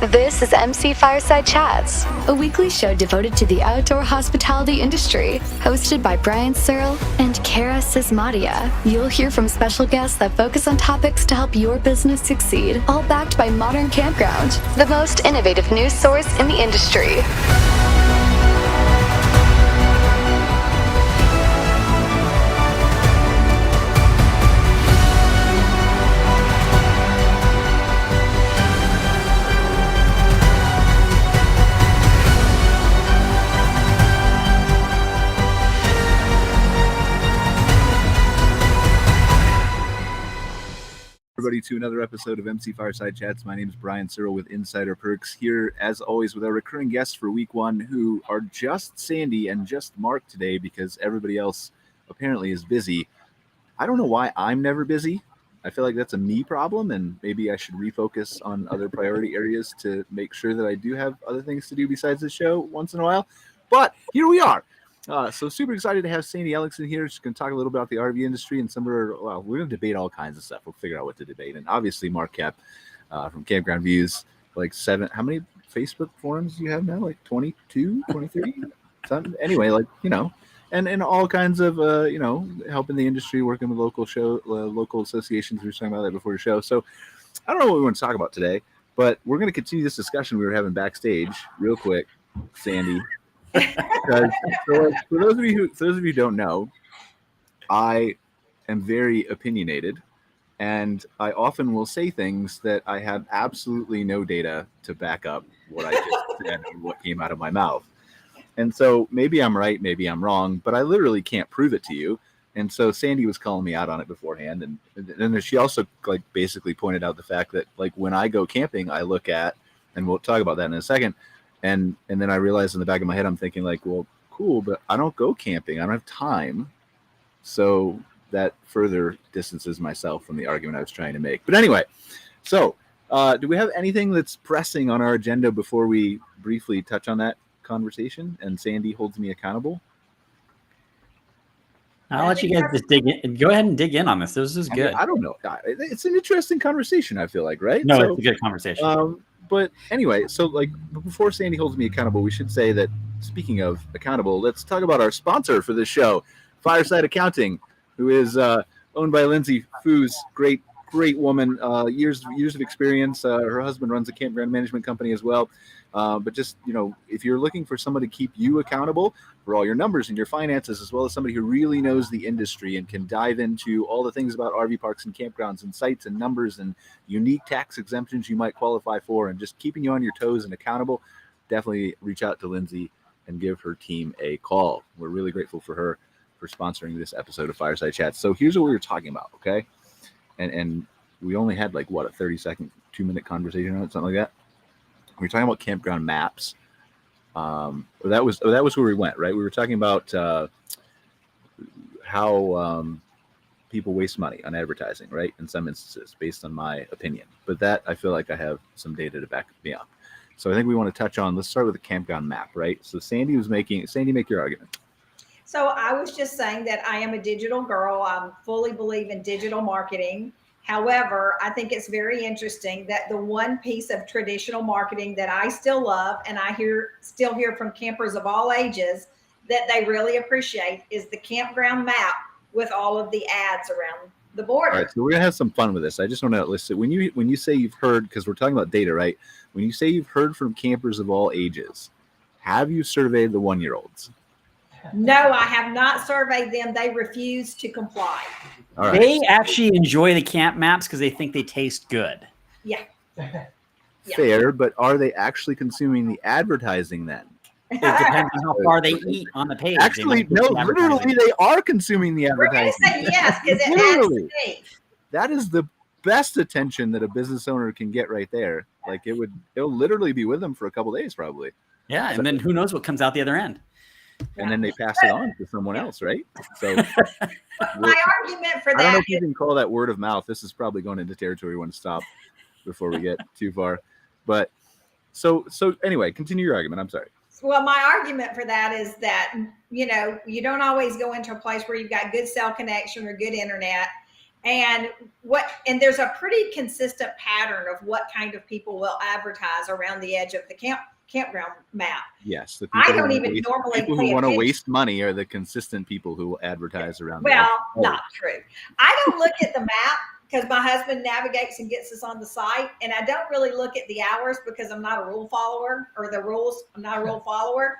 This is MC Fireside Chats, a weekly show devoted to the outdoor hospitality industry, hosted by Brian Searl and Kara Sismadia. You'll hear from special guests that focus on topics to help your business succeed, all backed by Modern Campground, the most innovative news source in the industry. Everybody to another episode of MC Fireside Chats. My name is Brian Searl with Insider Perks, here as always with our recurring guests for week one, who are just Sandy and just Mark today because everybody else apparently is busy. I don't know why I'm never busy. I feel like that's a me problem, and maybe I should refocus on other priority areas to make sure that I do have other things to do besides the show once in a while. But here we are. So super excited to have Sandy Ellingson here. She's going to talk a little about the RV industry and some of her, well, we're going to debate all kinds of stuff. We'll figure out what to debate. And obviously Mark Koep from Campground Views, like 7, how many Facebook forums do you have now? Like 22, 23? Something. Anyway, like, you know, and all kinds of, you know, helping the industry, working with local associations. We were talking about that before the show. So I don't know what we want to talk about today, but we're going to continue this discussion we were having backstage real quick, Sandy. Because for those of you who don't know, I am very opinionated, and I often will say things that I have absolutely no data to back up what I just said and what came out of my mouth. And so maybe I'm right, maybe I'm wrong, but I literally can't prove it to you. And so Sandy was calling me out on it beforehand, and then she also like basically pointed out the fact that like when I go camping, I look at, and we'll talk about that in a second. And then I realized in the back of my head, I'm thinking like, well, cool, but I don't go camping. I don't have time. So that further distances myself from the argument I was trying to make. But anyway, so do we have anything that's pressing on our agenda before we briefly touch on that conversation and Sandy holds me accountable? I'll let you guys just dig in. Go ahead and dig in on this. This is good. I don't know. It's an interesting conversation, I feel like, right? No, it's a good conversation. But anyway, so like before Sandy holds me accountable, we should say that speaking of accountable, let's talk about our sponsor for this show, Fireside Accounting, who is owned by Lindsay Foos, great woman, years of experience. Her husband runs a campground management company as well. But just, you know, if you're looking for someone to keep you accountable for all your numbers and your finances, as well as somebody who really knows the industry and can dive into all the things about RV parks and campgrounds and sites and numbers and unique tax exemptions you might qualify for and just keeping you on your toes and accountable, definitely reach out to Lindsay and give her team a call. We're really grateful for her for sponsoring this episode of Fireside Chats. So here's what we were talking about, okay? And we only had like, what, a 30-second, 2-minute conversation on it, something like that. We were talking about campground maps. That was where we went, right? We were talking about how people waste money on advertising, right? In some instances, based on my opinion. But that, I feel like I have some data to back me up. So I think we want to touch on, let's start with the campground map, right? So Sandy, make your argument. So I was just saying that I am a digital girl. I fully believe in digital marketing. However, I think it's very interesting that the one piece of traditional marketing that I still love, and I still hear from campers of all ages that they really appreciate, is the campground map with all of the ads around the border. All right, so we're gonna have some fun with this. I just want to list it. When you say you've heard, because we're talking about data, right? When you say you've heard from campers of all ages, have you surveyed the 1-year-olds? No, I have not surveyed them. They refuse to comply. All right. They actually enjoy the camp maps because they think they taste good. Yeah. Fair, but are they actually consuming the advertising then? It depends on how far they eat on the page. Actually, no, literally they are consuming the advertising. We're going to say yes because it adds to me. That is the best attention that a business owner can get right there. Like it'll literally be with them for a couple of days probably. Yeah, and then who knows what comes out the other end. And then they pass it on to someone else, right? So my argument for that, I don't know if you can call that word of mouth. This is probably going into territory we want to stop before we get too far. But so anyway, continue your argument. I'm sorry. Well, my argument for that is that, you know, you don't always go into a place where you've got good cell connection or good internet. And there's a pretty consistent pattern of what kind of people will advertise around the edge of the campground map. Yes, the I don't even normally people who want to waste money are the consistent people who will advertise around. Well, not true. I don't look at the map because my husband navigates and gets us on the site, and I don't really look at the hours because I'm not a rule follower, or the rules. I'm not a rule follower.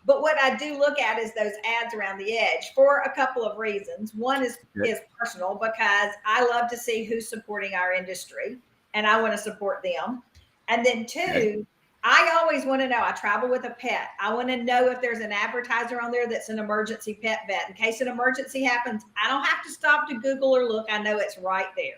But what I do look at is those ads around the edge for a couple of reasons. One is personal, because I love to see who's supporting our industry and I want to support them. And then two, I always want to know, I travel with a pet. I want to know if there's an advertiser on there that's an emergency pet vet. In case an emergency happens, I don't have to stop to Google or look. I know it's right there.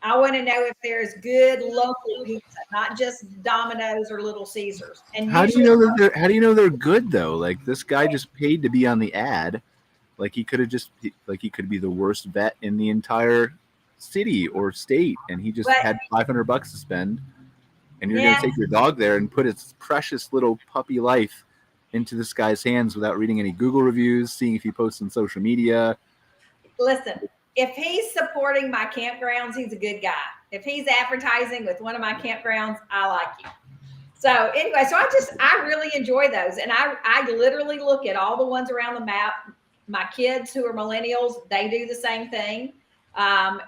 I want to know if there's good local pizza, not just Domino's or Little Caesars. And how do you know they're good though? Like, this guy just paid to be on the ad. Like, he could be the worst vet in the entire city or state, and he just had $500 to spend. And you're going to take your dog there and put its precious little puppy life into this guy's hands without reading any Google reviews, seeing if he posts on social media. Listen. If he's supporting my campgrounds, he's a good guy. If he's advertising with one of my campgrounds, I like you. So anyway, I really enjoy those. And I literally look at all the ones around the map. My kids who are millennials, they do the same thing. Come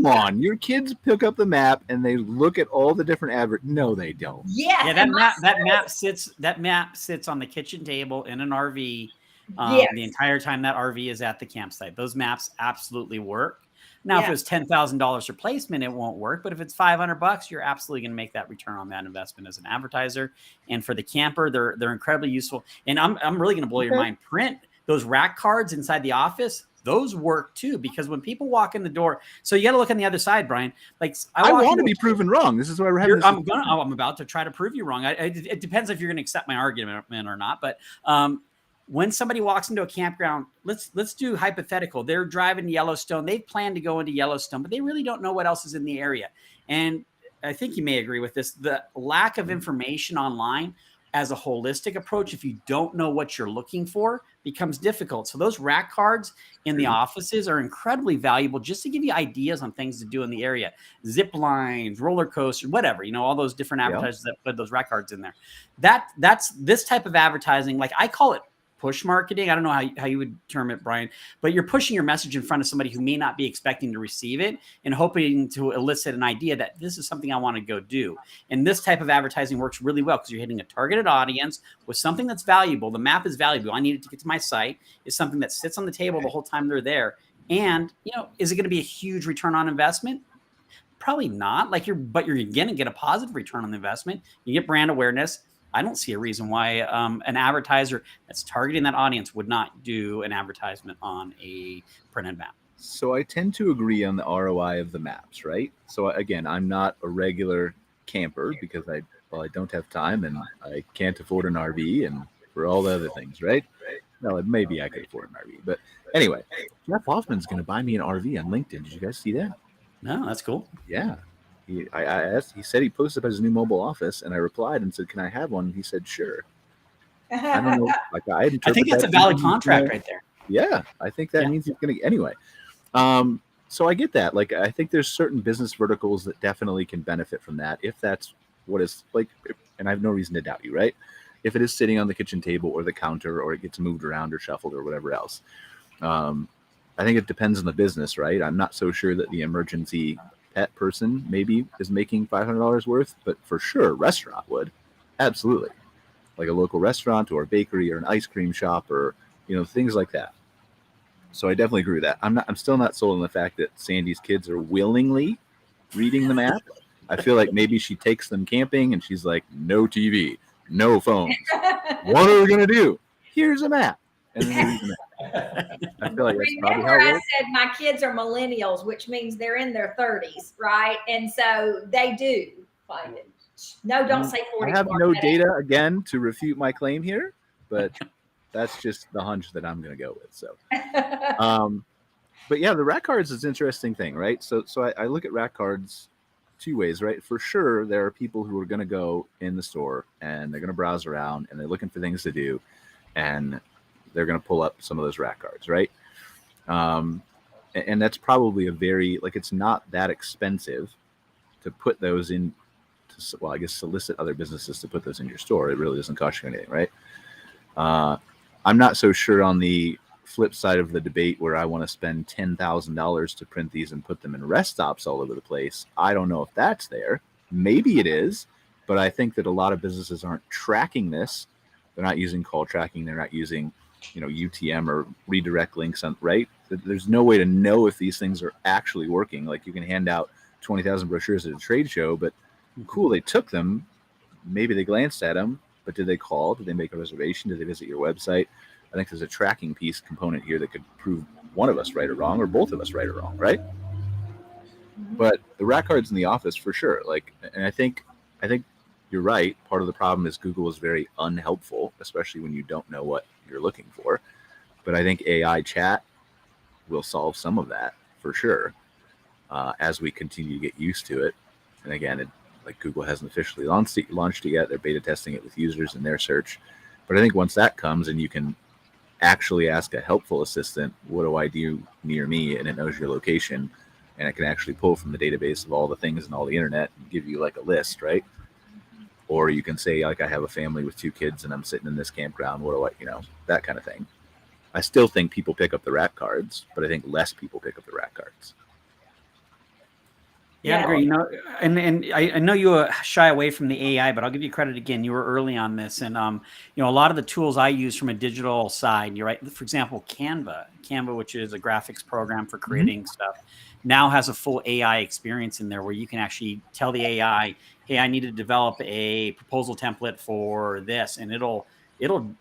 on. Your kids pick up the map and they look at all the different No, they don't. Yeah, that map sits on the kitchen table in an RV. The entire time that RV is at the campsite. Those maps absolutely work. Now, if it was $10,000 for placement, it won't work. But if it's $500, you're absolutely going to make that return on that investment as an advertiser. And for the camper, they're incredibly useful. And I'm really going to blow your mind. Print those rack cards inside the office. Those work too, because when people walk in the door, so you got to look on the other side, Brian. Like, I want to be proven wrong. This is why we're having. I'm about to try to prove you wrong. It depends if you're going to accept my argument or not. But when somebody walks into a campground, let's do hypothetical. They're driving to Yellowstone. They plan to go into Yellowstone, but they really don't know what else is in the area. And I think you may agree with this. The lack of information online as a holistic approach, if you don't know what you're looking for, becomes difficult. So those rack cards in the offices are incredibly valuable just to give you ideas on things to do in the area. Zip lines, roller coasters, whatever, all those different advertisers that put those rack cards in there. That's this type of advertising. Like, I call it push marketing. I don't know how you would term it, Brian, but you're pushing your message in front of somebody who may not be expecting to receive it and hoping to elicit an idea that this is something I want to go do. And this type of advertising works really well because you're hitting a targeted audience with something that's valuable. The map is valuable. I need it to get to my site. It's something that sits on the table the whole time they're there. And, is it going to be a huge return on investment? Probably not. But you're going to get a positive return on the investment. You get brand awareness. I don't see a reason why an advertiser that's targeting that audience would not do an advertisement on a printed map. So I tend to agree on the ROI of the maps, right? So again, I'm not a regular camper because I don't have time and I can't afford an RV and for all the other things, right? Well, maybe I could afford an RV, but anyway, Jeff Hoffman's going to buy me an RV on LinkedIn. Did you guys see that? No, that's cool. Yeah. I asked, he said he posted about his new mobile office, and I replied and said, "Can I have one?" He said, "Sure." I don't know. I think that's a valid contract right there. Yeah, I think that means he's going to. Anyway, so I get that. Like, I think there's certain business verticals that definitely can benefit from that if that's what is like. And I have no reason to doubt you, right? If it is sitting on the kitchen table or the counter, or it gets moved around or shuffled or whatever else. I think it depends on the business, right? I'm not so sure that the emergency pet person maybe is making $500 worth, but for sure restaurant would. Absolutely. Like a local restaurant or a bakery or an ice cream shop or things like that. So I definitely agree with that. I'm still not sold on the fact that Sandy's kids are willingly reading the map. I feel like maybe she takes them camping and she's like, no TV, no phones. What are we gonna do? Here's a map. And then I feel like that's probably how it works. I said my kids are millennials, which means they're in their 30s, right? And so they do find it. No, don't say 40. I have no data again to refute my claim here, but that's just the hunch that I'm going to go with. So, but yeah, the rack cards is an interesting thing, right? So I look at rack cards two ways, right? For sure, there are people who are going to go in the store and they're going to browse around and they're looking for things to do, and they're going to pull up some of those rack cards, right? And And that's probably it's not that expensive to put those in, well, I guess solicit other businesses to put those in your store. It really doesn't cost you anything, right? I'm not so sure on the flip side of the debate where I want to spend $10,000 to print these and put them in rest stops all over the place. I don't know if that's there. Maybe it is, but I think that a lot of businesses aren't tracking this. They're not using call tracking. They're not using, UTM or redirect links on, right? There's no way to know if these things are actually working. Like, you can hand out 20,000 brochures at a trade show, but cool, they took them. Maybe they glanced at them, but did they call? Did they make a reservation? Did they visit your website? I think there's a tracking piece component here that could prove one of us right or wrong, or both of us right or wrong, right? But the rat cards in the office, for sure. And I think you're right. Part of the problem is Google is very unhelpful, especially when you don't know what you're looking for. But I think AI chat will solve some of that for sure, as we continue to get used to it. And again, Google hasn't officially launched it yet. They're beta testing it with users in their search. But I think once that comes and you can actually ask a helpful assistant, what do I do near me? And it knows your location, and it can actually pull from the database of all the things and all the internet and give you like a list, right? Or you can say, like, I have a family with 2 kids and I'm sitting in this campground. What do I, that kind of thing. I still think people pick up the rat cards, but I think less people pick up the rat cards. Yeah, I agree. And I know you shy away from the AI, but I'll give you credit again. You were early on this, and a lot of the tools I use from a digital side. You're right. For example, Canva, which is a graphics program for creating stuff, now has a full AI experience in there where you can actually tell the AI, "Hey, I need to develop a proposal template for this," and it'll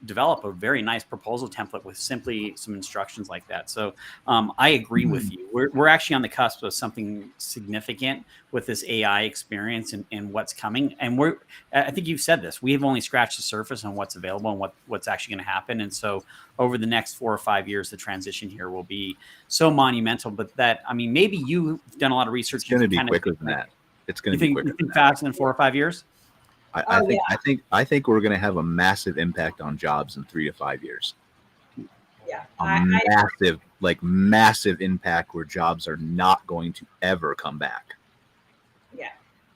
develop a very nice proposal template with simply some instructions like that. So I agree with you. We're actually on the cusp of something significant with this AI experience and what's coming. And I think you've said this, we have only scratched the surface on what's available and what's actually going to happen. And so over the next 4 or 5 years, the transition here will be so monumental. But maybe you've done a lot of research. It's going to be quicker than that. It's going to be quicker. You think faster than 4 or 5 years? I think we're going to have a massive impact on jobs in 3 to 5 years. Yeah, massive impact where jobs are not going to ever come back. Yeah,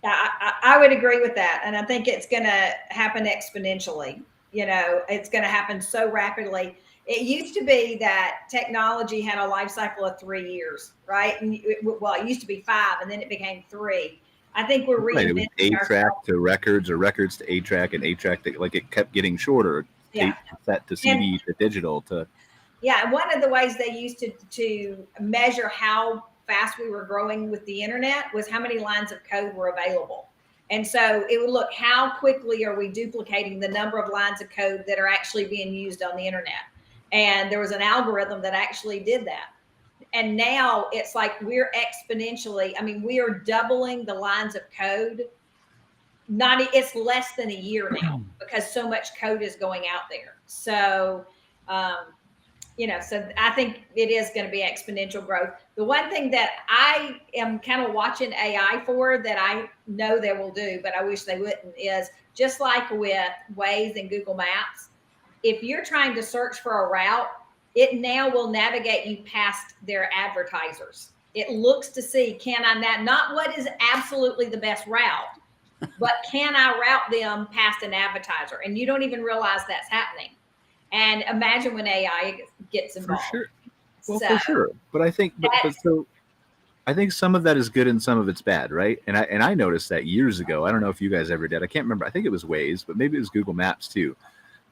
I would agree with that, and I think it's going to happen exponentially. It's going to happen so rapidly. It used to be that technology had a life cycle of 3 years, right? And it used to be 5, and then it became 3. I think we're reinventing it was 8-track to records, or records to 8-track, and 8-track to, it kept getting shorter. Yeah. Set to CD to digital to. Yeah, one of the ways they used to measure how fast we were growing with the internet was how many lines of code were available. And so it would look, how quickly are we duplicating the number of lines of code that are actually being used on the internet? And there was an algorithm that actually did that. And now it's like we're exponentially, we are doubling the lines of code. It's less than a year now because so much code is going out there. So, so I think it is going to be exponential growth. The one thing that I am kind of watching AI for that I know they will do, but I wish they wouldn't, is just like with Waze and Google Maps, if you're trying to search for a route, it now will navigate you past their advertisers. It looks to see, can I not what is absolutely the best route, but can I route them past an advertiser? And you don't even realize that's happening. And imagine when AI gets involved. For sure. Well, for sure. But I think, I think some of that is good and some of it's bad, right? And I noticed that years ago. I don't know if you guys ever did. I can't remember. I think it was Waze, but maybe it was Google Maps too.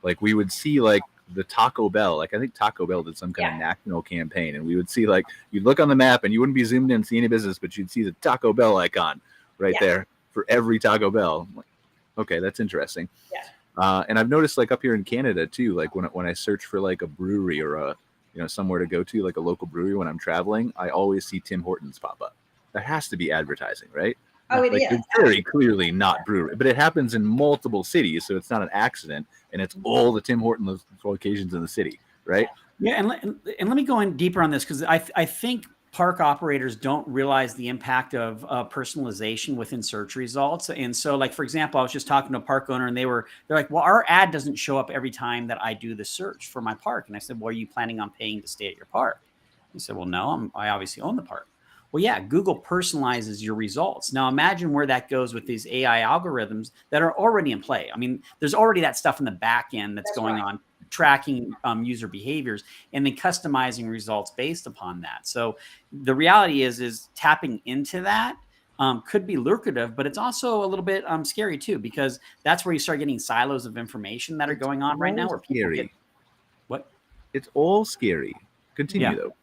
Like, we would see the Taco Bell, I think Taco Bell did some kind of national campaign, and we would see you'd look on the map and you wouldn't be zoomed in and see any business, but you'd see the Taco Bell icon right there for every Taco Bell. I'm like, okay, that's interesting. Yeah. And I've noticed up here in Canada too, when I search for a brewery or somewhere to go to, like a local brewery when I'm traveling, I always see Tim Hortons pop up. That has to be advertising, right? Oh, it is. It's very clearly not brewery, but it happens in multiple cities, so it's not an accident, and it's all the Tim Hortons locations in the city, right? Yeah, and let me go in deeper on this, because I think park operators don't realize the impact of personalization within search results. And so, for example, I was just talking to a park owner, and they're like, well, our ad doesn't show up every time that I do the search for my park. And I said, well, are you planning on paying to stay at your park? You said, well, no, I obviously own the park. Well, yeah, Google personalizes your results. Now imagine where that goes with these AI algorithms that are already in play. I mean, there's already that stuff in the back end that's going on, tracking user behaviors and then customizing results based upon that. So the reality is tapping into that could be lucrative, but it's also a little bit scary too, because that's where you start getting silos of information that are going on right now where people get what? It's all scary. Continue though.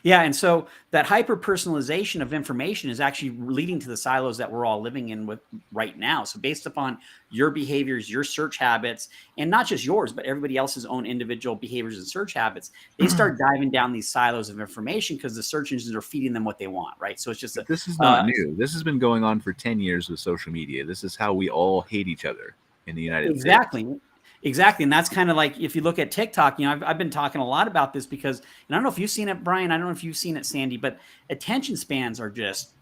Yeah. And so that hyper personalization of information is actually leading to the silos that we're all living in with right now. So based upon your behaviors, your search habits, and not just yours, but everybody else's own individual behaviors and search habits, they start diving down these silos of information because the search engines are feeding them what they want. Right. So it's just this is not new. This has been going on for 10 years with social media. This is how we all hate each other in the United States. Exactly. And that's kind of like, if you look at TikTok, I've been talking a lot about this because, and I don't know if you've seen it, Brian, I don't know if you've seen it, Sandy, but attention spans are just,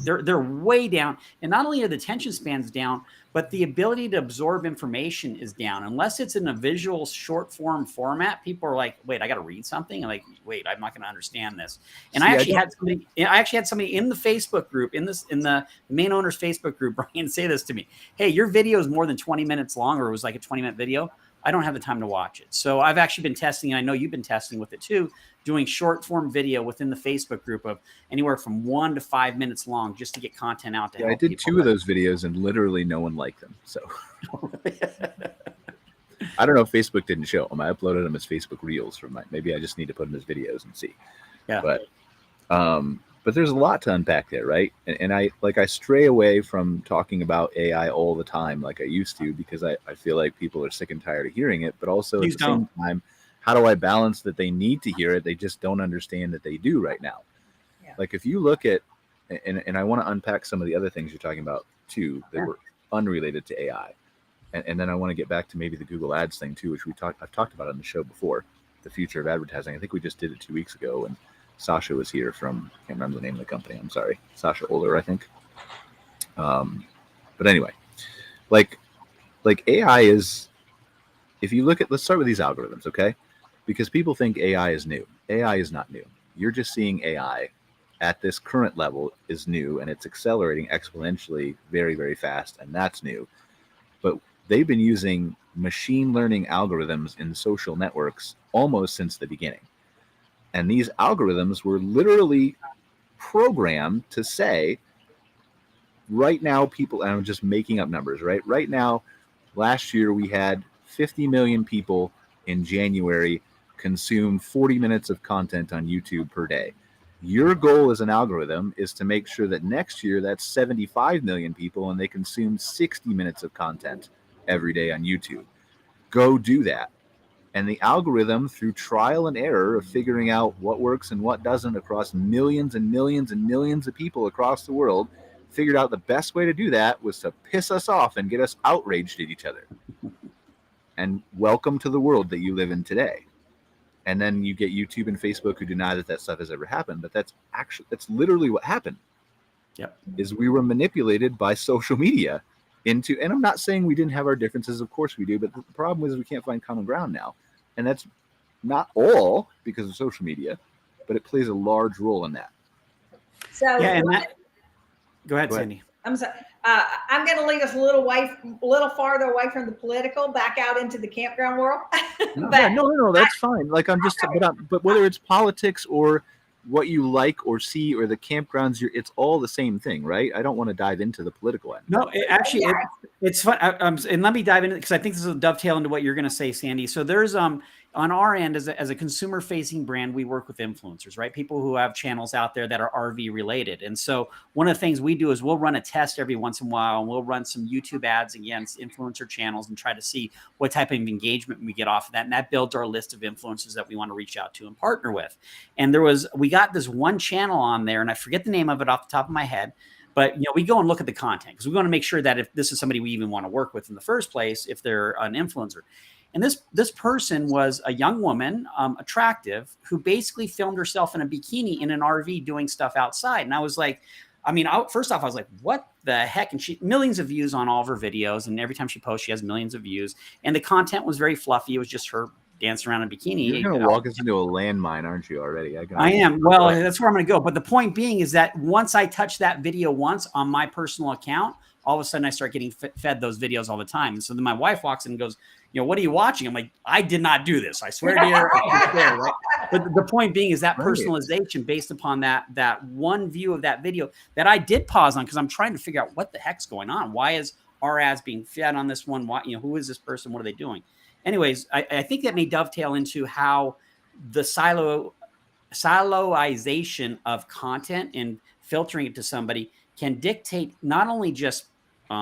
they're way down. And not only are the attention spans down, but the ability to absorb information is down. Unless it's in a visual short form format, people are like, wait, I got to read something. I'm like, wait, I'm not going to understand this. And I actually had somebody in the Facebook group, in the main owner's Facebook group, Brian, say this to me. Hey, your video is more than 20 minutes long, or it was like a 20-minute video. I don't have the time to watch it. So I've actually been testing, and I know you've been testing with it too, doing short form video within the Facebook group of anywhere from 1 to 5 minutes long, just to get content out to help people. I did 2 of those videos and literally no one liked them. So I don't know if Facebook didn't show them. I uploaded them as Facebook Reels maybe I just need to put them as videos and see. Yeah. But there's a lot to unpack there, right? And I stray away from talking about AI all the time like I used to, because I feel like people are sick and tired of hearing it. But also at the same time, how do I balance that they need to hear it? They just don't understand that they do right now. Yeah. Like if you look at, and I want to unpack some of the other things you're talking about too, that were unrelated to AI. And then I want to get back to maybe the Google Ads thing too, which I've talked about on the show before, the future of advertising. I think we just did it 2 weeks ago, and Sasha was here from, I can't remember the name of the company. I'm sorry. Sasha Oler, I think. But anyway, like AI is, if you look at, let's start with these algorithms, okay? Because people think AI is new. AI is not new. You're just seeing AI at this current level is new, and it's accelerating exponentially very, very fast, and that's new. But they've been using machine learning algorithms in social networks almost since the beginning. And these algorithms were literally programmed to say, right now, people, and I'm just making up numbers, right? Right now, last year, we had 50 million people in January consume 40 minutes of content on YouTube per day. Your goal as an algorithm is to make sure that next year, that's 75 million people and they consume 60 minutes of content every day on YouTube. Go do that. And the algorithm, through trial and error of figuring out what works and what doesn't across millions and millions and millions of people across the world, figured out the best way to do that was to piss us off and get us outraged at each other. And welcome to the world that you live in today. And then you get YouTube and Facebook who deny that stuff has ever happened. But that's literally what happened. Yep. Is we were manipulated by social media into, and I'm not saying we didn't have our differences, of course we do, but the problem is we can't find common ground now. And that's not all because of social media, but it plays a large role in that. So yeah, go ahead, Cindy. I'm sorry. I'm going to lead us a little farther away from the political, back out into the campground world. No, that's fine. Like but whether it's politics or what you like or see or the campgrounds, it's all the same thing, right? I don't want to dive into the political end. No, it's fun. And let me dive into it because I think this will dovetail into what you're going to say, Sandy. So there's on our end as a consumer facing brand, we work with influencers, right? People who have channels out there that are RV related. And so one of the things we do is we'll run a test every once in a while, and we'll run some YouTube ads against influencer channels and try to see what type of engagement we get off of that. And that builds our list of influencers that we want to reach out to and partner with. And we got this one channel on there, and I forget the name of it off the top of my head, but we go and look at the content because we want to make sure that if this is somebody we even want to work with in the first place, if they're an influencer. And this person was a young woman, attractive, who basically filmed herself in a bikini in an RV doing stuff outside. And I was like, first off, I was like, what the heck? And she millions of views on all of her videos. And every time she posts, she has millions of views. And the content was very fluffy. It was just her dancing around in a bikini. You're going to walk us into a landmine, aren't you already? I am. Well, that's where I'm going to go. But the point being is that once I touch that video once on my personal account, all of a sudden I start getting fed those videos all the time. And so then my wife walks in and goes, what are you watching? I'm like, I did not do this. I swear to you. Right? But the point being is that personalization based upon that one view of that video that I did pause on because I'm trying to figure out what the heck's going on. Why is our ads being fed on this one? Why, who is this person? What are they doing? Anyways, I think that may dovetail into how the siloization of content and filtering it to somebody can dictate not only just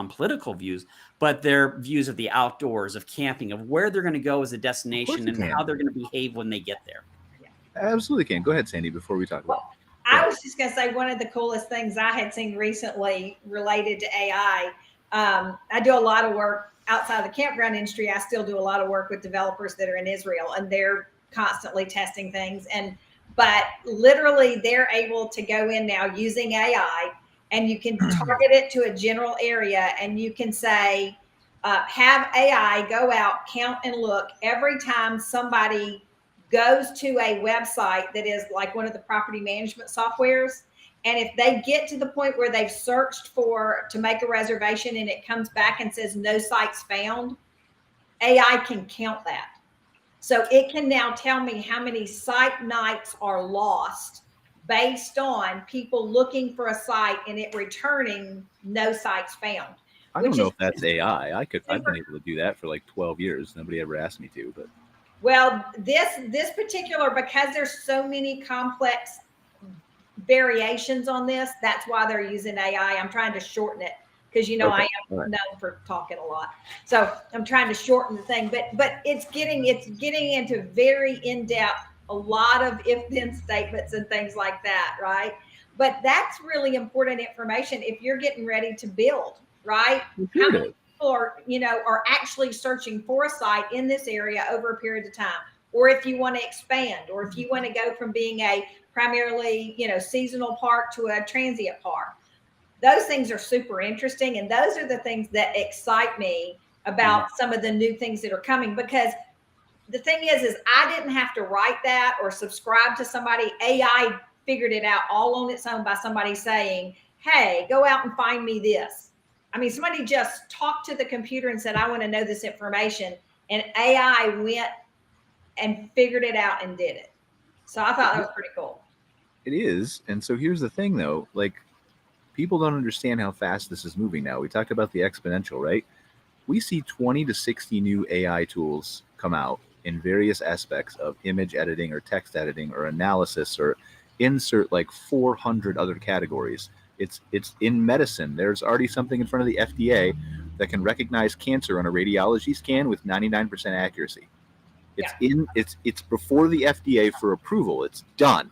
political views, but their views of the outdoors, of camping, of where they're going to go as a destination and how they're going to behave when they get there. Yeah. Absolutely can. Go ahead, Sandy, before we talk about I was just going to say one of the coolest things I had seen recently related to AI. I do a lot of work outside of the campground industry. I still do a lot of work with developers that are in Israel, and they're constantly testing things. But literally they're able to go in now using AI, and you can target it to a general area, and you can say, have AI go out, count and look every time somebody goes to a website that is like one of the property management softwares. And if they get to the point where they've searched to make a reservation and it comes back and says no sites found, AI can count that. So it can now tell me how many site nights are lost based on people looking for a site and it returning no sites found. I don't know if that's AI. I've been able to do that for like 12 years. Nobody ever asked me to, but. Well, this particular, because there's so many complex variations on this, that's why they're using AI. I'm trying to shorten it because I am known for talking a lot. So I'm trying to shorten the thing, but it's getting into very in-depth, a lot of if-then statements and things like that, right? But that's really important information if you're getting ready to build, right? How many people are actually searching for a site in this area over a period of time, or if you want to expand, or if you want to go from being a primarily, seasonal park to a transient park. Those things are super interesting. And those are the things that excite me about some of the new things that are coming, because the thing is I didn't have to write that or subscribe to somebody. AI figured it out all on its own by somebody saying, hey, go out and find me this. I mean, somebody just talked to the computer and said, I want to know this information. And AI went and figured it out and did it. So I thought that was pretty cool. It is. And so here's the thing, though. Like, people don't understand how fast this is moving now. We talked about the exponential, right? We see 20 to 60 new AI tools come out in various aspects of image editing or text editing or analysis, or insert like 400 other categories. It's in medicine. There's already something in front of the FDA that can recognize cancer on a radiology scan with 99% accuracy. It's before the FDA for approval. It's done.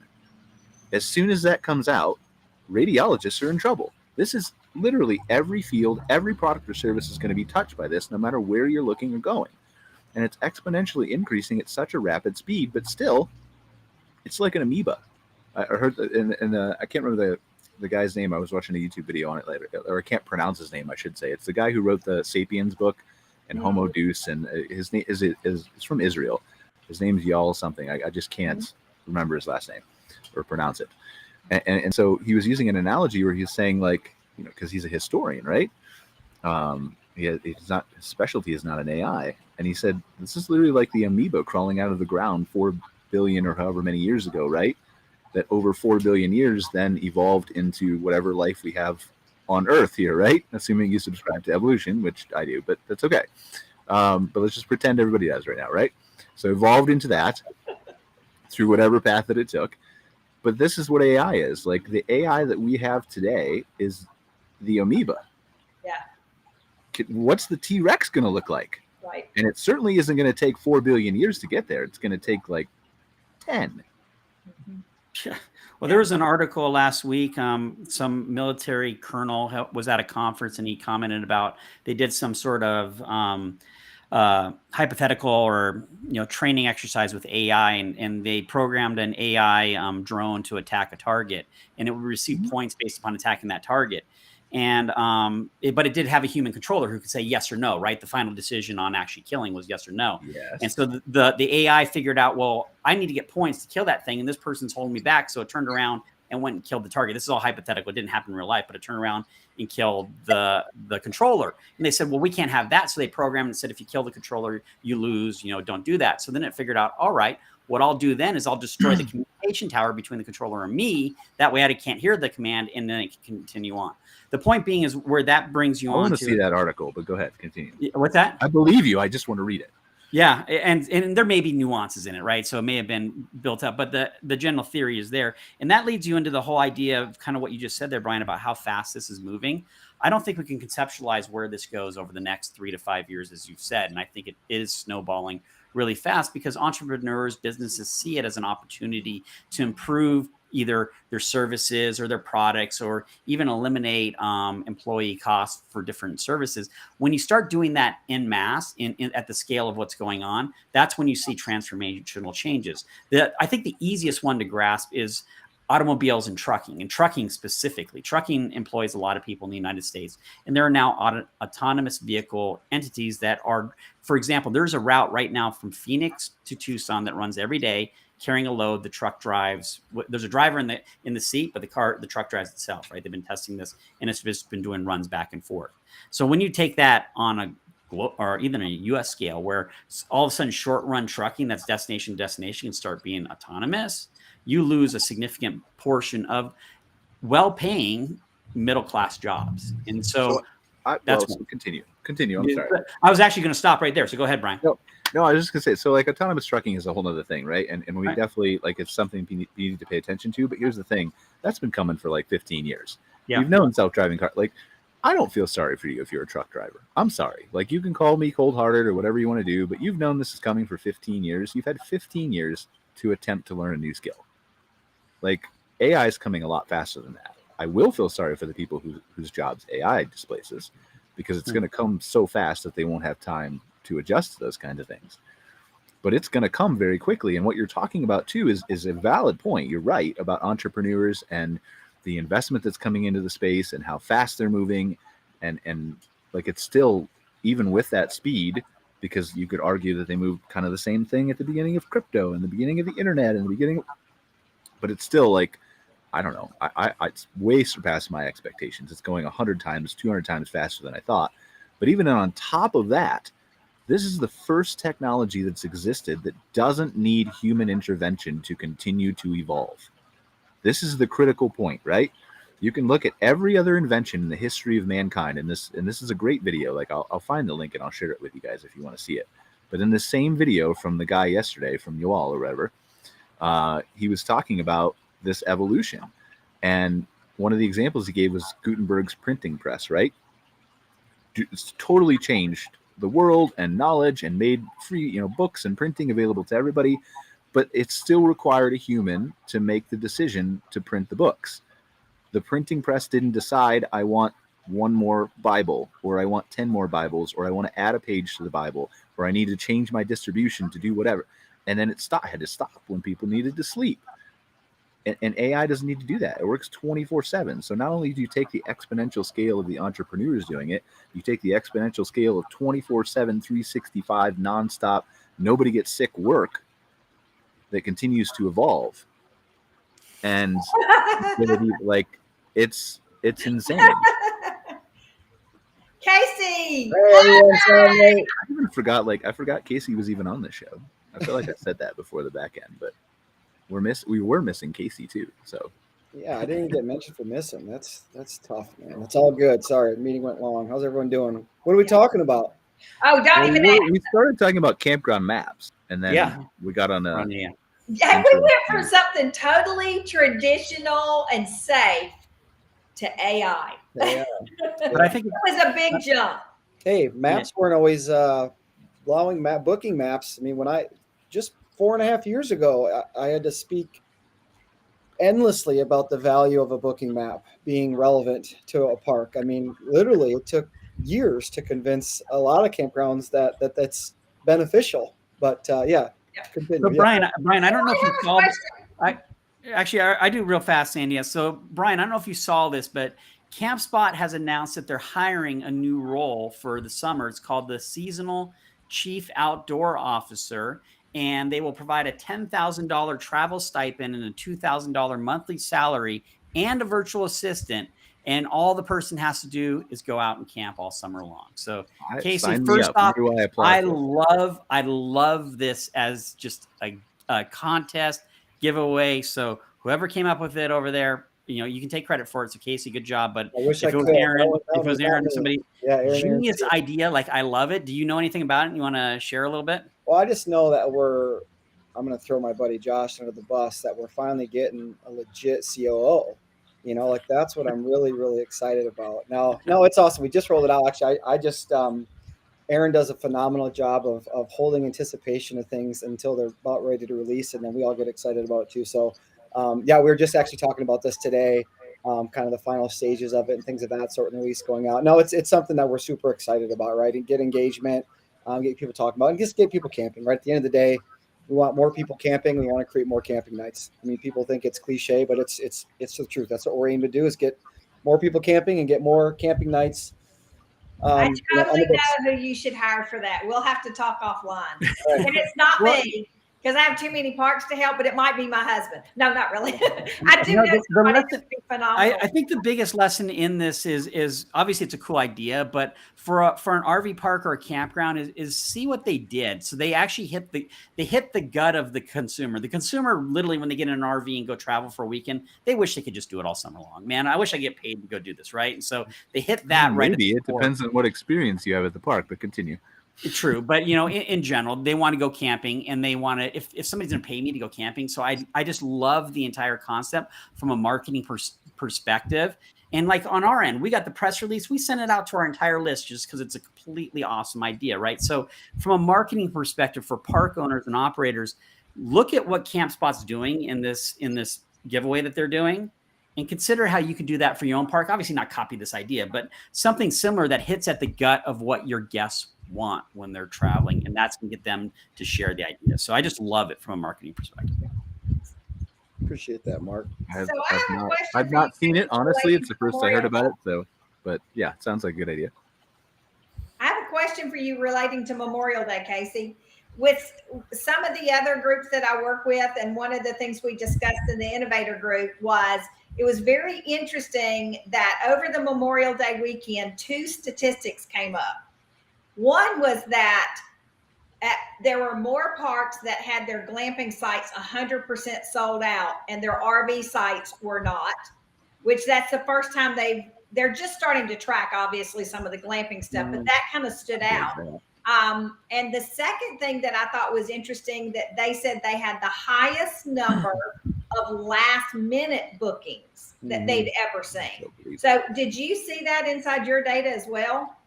As soon as that comes out, radiologists are in trouble. This is literally every field, every product or service is going to be touched by this, no matter where you're looking or going. And it's exponentially increasing at such a rapid speed, but still, it's like an amoeba. I heard, I can't remember the guy's name. I was watching a YouTube video on it later, or I can't pronounce his name, I should say. It's the guy who wrote the Sapiens book and Homo Deus, and his name is from Israel. His name's Yal something. I just can't remember his last name or pronounce it. And so he was using an analogy where he's saying, like, because he's a historian, right? His specialty is not an AI. And he said, this is literally like the amoeba crawling out of the ground 4 billion or however many years ago, right? That over 4 billion years then evolved into whatever life we have on Earth here, right? Assuming you subscribe to evolution, which I do, but that's okay. But let's just pretend everybody does right now, right? So evolved into that through whatever path that it took. But this is what AI is. Like, the AI that we have today is the amoeba. Yeah. What's the T-Rex going to look like? Right. And it certainly isn't going to take 4 billion years to get there. It's going to take like 10. Mm-hmm. Well, there was an article last week. Some military colonel was at a conference and he commented about they did some sort of hypothetical or training exercise with AI, and they programmed an AI drone to attack a target, and it would receive points based upon attacking that target. And but it did have a human controller who could say yes or no, right? The final decision on actually killing was yes or no. Yes. And so the AI figured out, well, I need to get points to kill that thing, and this person's holding me back. So it turned around and went and killed the target. This is all hypothetical. It didn't happen in real life, but it turned around and killed the controller. And they said, well, we can't have that. So they programmed and said, if you kill the controller, you lose, don't do that. So then it figured out, all right, what I'll do then is I'll destroy the communication tower between the controller and me. That way I can't hear the command, and then it can continue on. The point being is where that brings you on. I want to see that article, but go ahead, continue. What's that? I believe you. I just want to read it. Yeah, and there may be nuances in it, right? So it may have been built up, but the general theory is there. And that leads you into the whole idea of kind of what you just said there, Brian, about how fast this is moving. I don't think we can conceptualize where this goes over the next 3 to 5 years, as you've said. And I think it is snowballing really fast because entrepreneurs, businesses see it as an opportunity to improve either their services or their products, or even eliminate employee costs for different services. When you start doing that en masse at the scale of what's going on, that's when you see transformational changes. I think the easiest one to grasp is automobiles and trucking specifically. Trucking employs a lot of people in the United States, and there are now autonomous vehicle entities that are, for example, there's a route right now from Phoenix to Tucson that runs every day, carrying a load. The truck drives. There's a driver in the seat, but the truck drives itself, right? They've been testing this, and it's just been doing runs back and forth. So when you take that on or even a U.S. scale, where all of a sudden short run trucking that's destination to destination can start being autonomous, you lose a significant portion of well-paying middle-class jobs. And so continue. I'm sorry. I was actually going to stop right there. So go ahead, Brian. No, I was just going to say, so like autonomous trucking is a whole other thing, right? And we Right. definitely, like, it's something you need to pay attention to. But here's the thing. That's been coming for like 15 years. Yeah. You've known self-driving cars. Like, I don't feel sorry for you if you're a truck driver. I'm sorry. Like, you can call me cold-hearted or whatever you want to do, but you've known this is coming for 15 years. You've had 15 years to attempt to learn a new skill. Like, AI is coming a lot faster than that. I will feel sorry for the people whose jobs AI displaces, because it's going to come so fast that they won't have time to adjust to those kinds of things. But it's going to come very quickly. And what you're talking about, too, is a valid point. You're right about entrepreneurs and the investment that's coming into the space and how fast they're moving. And like, it's still, even with that speed, because you could argue that they moved kind of the same thing at the beginning of crypto and the beginning of the internet and the beginning. But it's still like, I don't know. It's way surpassed my expectations. It's going 100 times, 200 times faster than I thought. But even on top of that, this is the first technology that's existed that doesn't need human intervention to continue to evolve. This is the critical point, right? You can look at every other invention in the history of mankind, and this is a great video. Like, I'll find the link and I'll share it with you guys if you want to see it. But in the same video from the guy yesterday, from Yoel or whatever, he was talking about this evolution. And one of the examples he gave was Gutenberg's printing press, right? It's totally changed the world and knowledge and made free, books and printing available to everybody. But it still required a human to make the decision to print the books. The printing press didn't decide, I want one more Bible, or I want 10 more Bibles, or I want to add a page to the Bible, or I need to change my distribution to do whatever. And then had to stop when people needed to sleep. And AI doesn't need to do that. It works 24/7. So not only do you take the exponential scale of the entrepreneurs doing it, you take the exponential scale of 24/7, 365, nonstop, nobody gets sick work that continues to evolve. And like, it's insane. Casey! I even forgot, I forgot Casey was even on this show. I feel like I said that before the back end, but we were missing Casey too. So yeah, I didn't get mentioned for missing. That's tough, man. It's all good. Sorry, the meeting went long. How's everyone doing? What are we talking about? Oh, don't even ask. We started talking about campground maps, and then we got on a Yeah, we went from something totally traditional and safe to AI. Yeah. But I think It was a big jump. Hey, maps weren't always allowing booking maps. I mean, when just 4.5 years ago, I had to speak endlessly about the value of a booking map being relevant to a park. I mean, literally, it took years to convince a lot of campgrounds that that's beneficial. But continue. So Brian, I don't know if you saw this. I do real fast, Sandy. So Brian, I don't know if you saw this, but Campspot has announced that they're hiring a new role for the summer. It's called the Seasonal Chief Outdoor Officer, and they will provide a $10,000 travel stipend and a $2,000 monthly salary and a virtual assistant. And all the person has to do is go out and camp all summer long. So, Casey, first off, I love this as just a contest giveaway. So, whoever came up with it over there, you can take credit for it. So, Casey, good job. But if it was Aaron, somebody, genius idea. Like, I love it. Do you know anything about it? You want to share a little bit? Well, I just know that I'm going to throw my buddy Josh under the bus, that we're finally getting a legit COO. Like that's what I'm really, really excited about. No, it's awesome. We just rolled it out. Actually, I just, Aaron does a phenomenal job of holding anticipation of things until they're about ready to release. And then we all get excited about it too. So we were just actually talking about this today, kind of the final stages of it and things of that sort and release going out. No, it's something that we're super excited about, right? And get engagement, get people talking about, and just get people camping, right? At the end of the day, we want more people camping. We want to create more camping nights. I mean, people think it's cliche, but it's the truth. That's what we're aiming to do, is get more people camping and get more camping nights. I totally know who you should hire for that. We'll have to talk offline. And it's not me, because I have too many parks to help, but it might be my husband. No, not really. I do know somebody who's phenomenal. I think the biggest lesson in this is obviously it's a cool idea, but for an RV park or a campground is see what they did. So they actually hit the gut of the consumer. The consumer, literally, when they get in an RV and go travel for a weekend, they wish they could just do it all summer long. Man, I wish I get paid to go do this, right? And so they hit that right. Maybe it depends on what experience you have at the park, but continue. True. But, in general, they want to go camping, and they want to, if somebody's going to pay me to go camping. So I just love the entire concept from a marketing perspective. And like on our end, we got the press release. We sent it out to our entire list just because it's a completely awesome idea, right? So from a marketing perspective for park owners and operators, look at what Campspot's doing in this giveaway that they're doing, and consider how you could do that for your own park. Obviously not copy this idea, but something similar that hits at the gut of what your guests want when they're traveling, and that's going to get them to share the idea. So I just love it from a marketing perspective. Appreciate that, Mark. I've not seen it, honestly. It's the first I heard about it. So, but yeah, it sounds like a good idea. I have a question for you relating to Memorial Day, Casey. With some of the other groups that I work with, and one of the things we discussed in the Innovator group was it was very interesting that over the Memorial Day weekend, 2 statistics came up. One was that there were more parks that had their glamping sites 100% sold out, and their RV sites were not, which that's the first time they're just starting to track, obviously, some of the glamping stuff, but that kind of stood out. And the second thing that I thought was interesting, that they said they had the highest number of last minute bookings that they'd ever seen. So did you see that inside your data as well?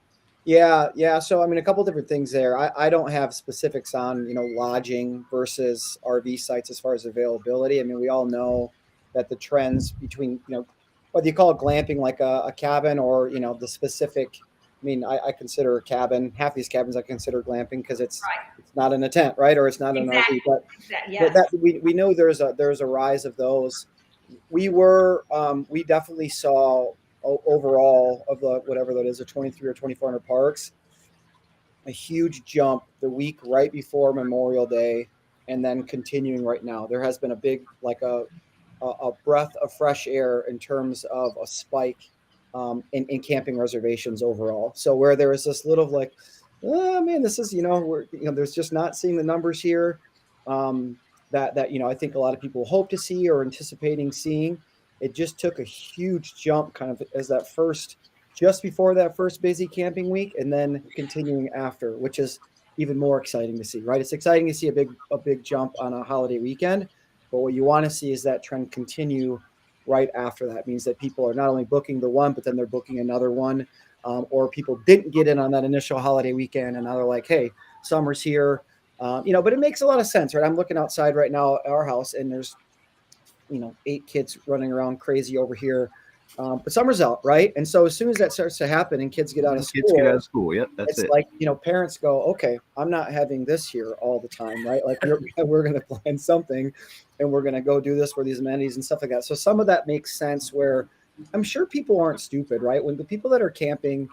Yeah. So, I mean, a couple different things there. I don't have specifics on, lodging versus RV sites as far as availability. I mean, we all know that the trends between, whether you call it glamping like a cabin or, the specific, I mean, I consider a cabin, half these cabins I consider glamping because it's not in a tent, right? Or it's not an RV, but we know there's a rise of those. We definitely saw overall of the whatever that is, a 23 or 2,400 parks, a huge jump the week right before Memorial Day, and then continuing right now. There has been a big, like a breath of fresh air in terms of a spike in camping reservations overall. So where there is this little like, oh man, this is there's just not seeing the numbers here that I think a lot of people hope to see or anticipating seeing. It just took a huge jump kind of as just before that first busy camping week, and then continuing after, which is even more exciting to see, right? It's exciting to see a big jump on a holiday weekend, but what you want to see is that trend continue right after that. It means that people are not only booking the one, but then they're booking another one, or people didn't get in on that initial holiday weekend, and now they're like, hey, summer's here, but it makes a lot of sense, right? I'm looking outside right now at our house, and there's 8 kids running around crazy over here. But summer's out, right? And so as soon as that starts to happen and kids get out of school, yep, that's it's like, parents go, okay, I'm not having this here all the time, right? Like we're going to plan something, and we're going to go do this for these amenities and stuff like that. So some of that makes sense where I'm sure people aren't stupid, right? When the people that are camping,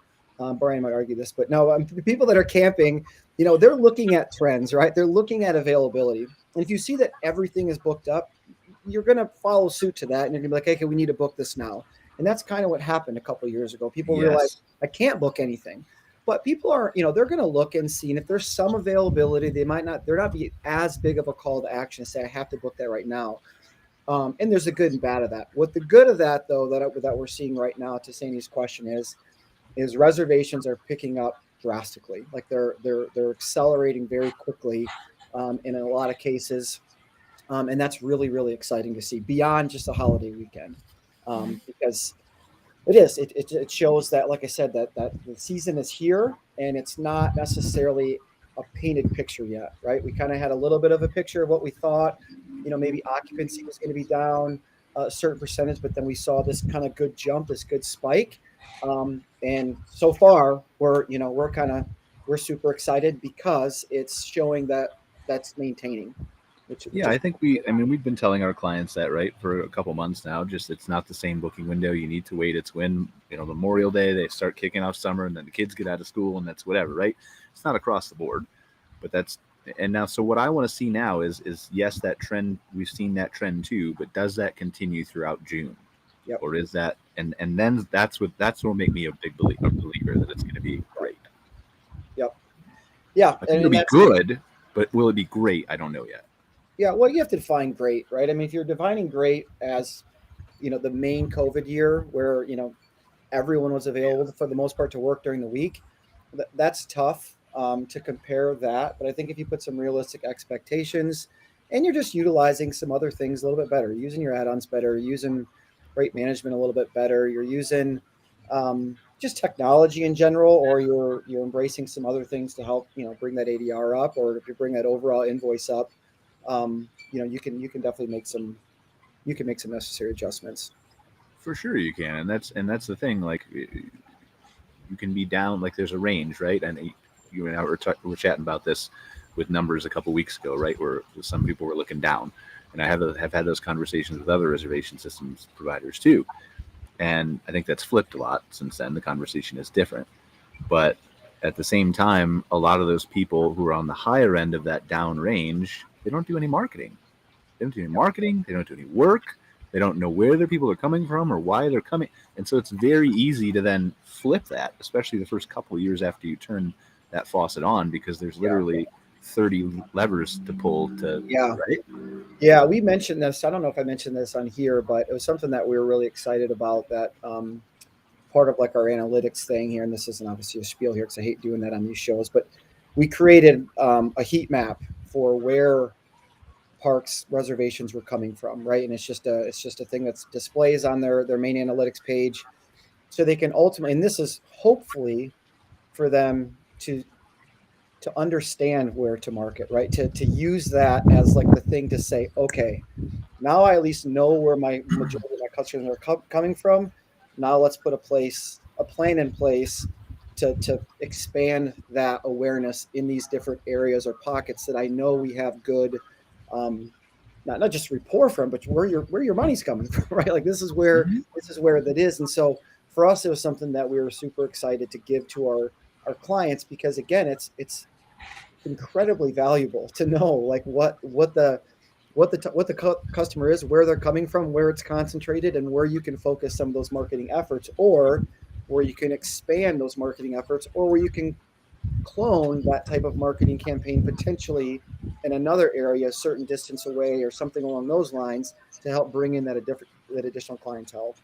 Brian might argue this, but no, the people that are camping, they're looking at trends, right? They're looking at availability. And if you see that everything is booked up, you're going to follow suit to that. And you're going to be like, okay, we need to book this now. And that's kind of what happened a couple of years ago. People realized I can't book anything. But people are, they're going to look and see. And if there's some availability, they're not be as big of a call to action to say, I have to book that right now. And there's a good and bad of that. What the good of that, though, that we're seeing right now, to Sandy's question, is reservations are picking up drastically. Like they're accelerating very quickly in a lot of cases. And that's really, really exciting to see beyond just a holiday weekend, because it shows that, like I said, that the season is here, and it's not necessarily a painted picture yet, right? We kind of had a little bit of a picture of what we thought, maybe occupancy was going to be down a certain percentage, but then we saw this kind of good jump, this good spike. And so far we're super excited because it's showing that that's maintaining. I think we've been telling our clients that, right, for a couple months now. Just it's not the same booking window. You need to wait. It's when Memorial Day they start kicking off summer, and then the kids get out of school, and that's whatever, right? It's not across the board, but now. So what I want to see now is yes, that trend, we've seen that trend too, but does that continue throughout June? Yep. Or is that and then that's what will make me a big believer that it's going to be great. Yep. Yeah, I think it'll be good, but will it be great? I don't know yet. Yeah, well, you have to define great, right? I mean, if you're defining great as, the main COVID year where, everyone was available for the most part to work during the week, that's tough to compare that. But I think if you put some realistic expectations and you're just utilizing some other things a little bit better, using your add-ons better, using rate management a little bit better, you're using just technology in general, or you're embracing some other things to help, bring that ADR up, or if you bring that overall invoice up, you can definitely make some necessary adjustments. For sure you can. And that's the thing. Like, you can be down, like there's a range, right? And you and I were chatting about this with numbers a couple weeks ago, right? Where some people were looking down, and I have had those conversations with other reservation systems providers too. And I think that's flipped a lot since then. The conversation is different, but at the same time, a lot of those people who are on the higher end of that down range, they don't do any marketing. They don't do any marketing. They don't do any work. They don't know where their people are coming from or why they're coming. And so it's very easy to then flip that, especially the first couple of years after you turn that faucet on, because there's literally 30 levers to pull to, right? Yeah, we mentioned this. I don't know if I mentioned this on here, but it was something that we were really excited about, that part of like our analytics thing here. And this isn't obviously a spiel here because I hate doing that on these shows, but we created a heat map for where parks reservations were coming from, right? And it's just a thing that's displays on their main analytics page, so they can ultimately, and this is hopefully for them to understand where to market, right? To use that as like the thing to say, okay, now I at least know where my majority of my customers are coming from. Now let's put a plan in place to expand that awareness in these different areas or pockets that I know we have good, not just rapport from, but where your money's coming from, right? Like this is where that is. And so for us, it was something that we were super excited to give to our clients, because again, it's incredibly valuable to know like what the customer is, where they're coming from, where it's concentrated, and where you can focus some of those marketing efforts, or where you can expand those marketing efforts, or where you can clone that type of marketing campaign potentially in another area, a certain distance away, or something along those lines, to help bring in that additional clientele.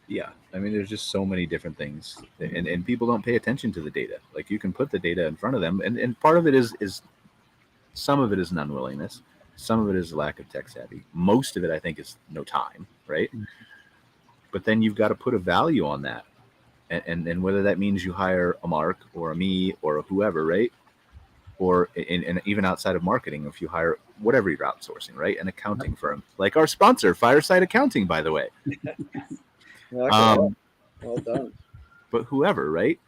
Yeah, I mean, there's just so many different things, and people don't pay attention to the data. Like, you can put the data in front of them, and part of it is some of it is an unwillingness, some of it is lack of tech savvy. Most of it, I think, is no time, right? Mm-hmm. But then you've got to put a value on that, and whether that means you hire a Mark or a me or a whoever, right? Or and even outside of marketing, if you hire whatever you're outsourcing, right? An accounting firm, like our sponsor, Fireside Accounting, by the way. Well done. But whoever, right?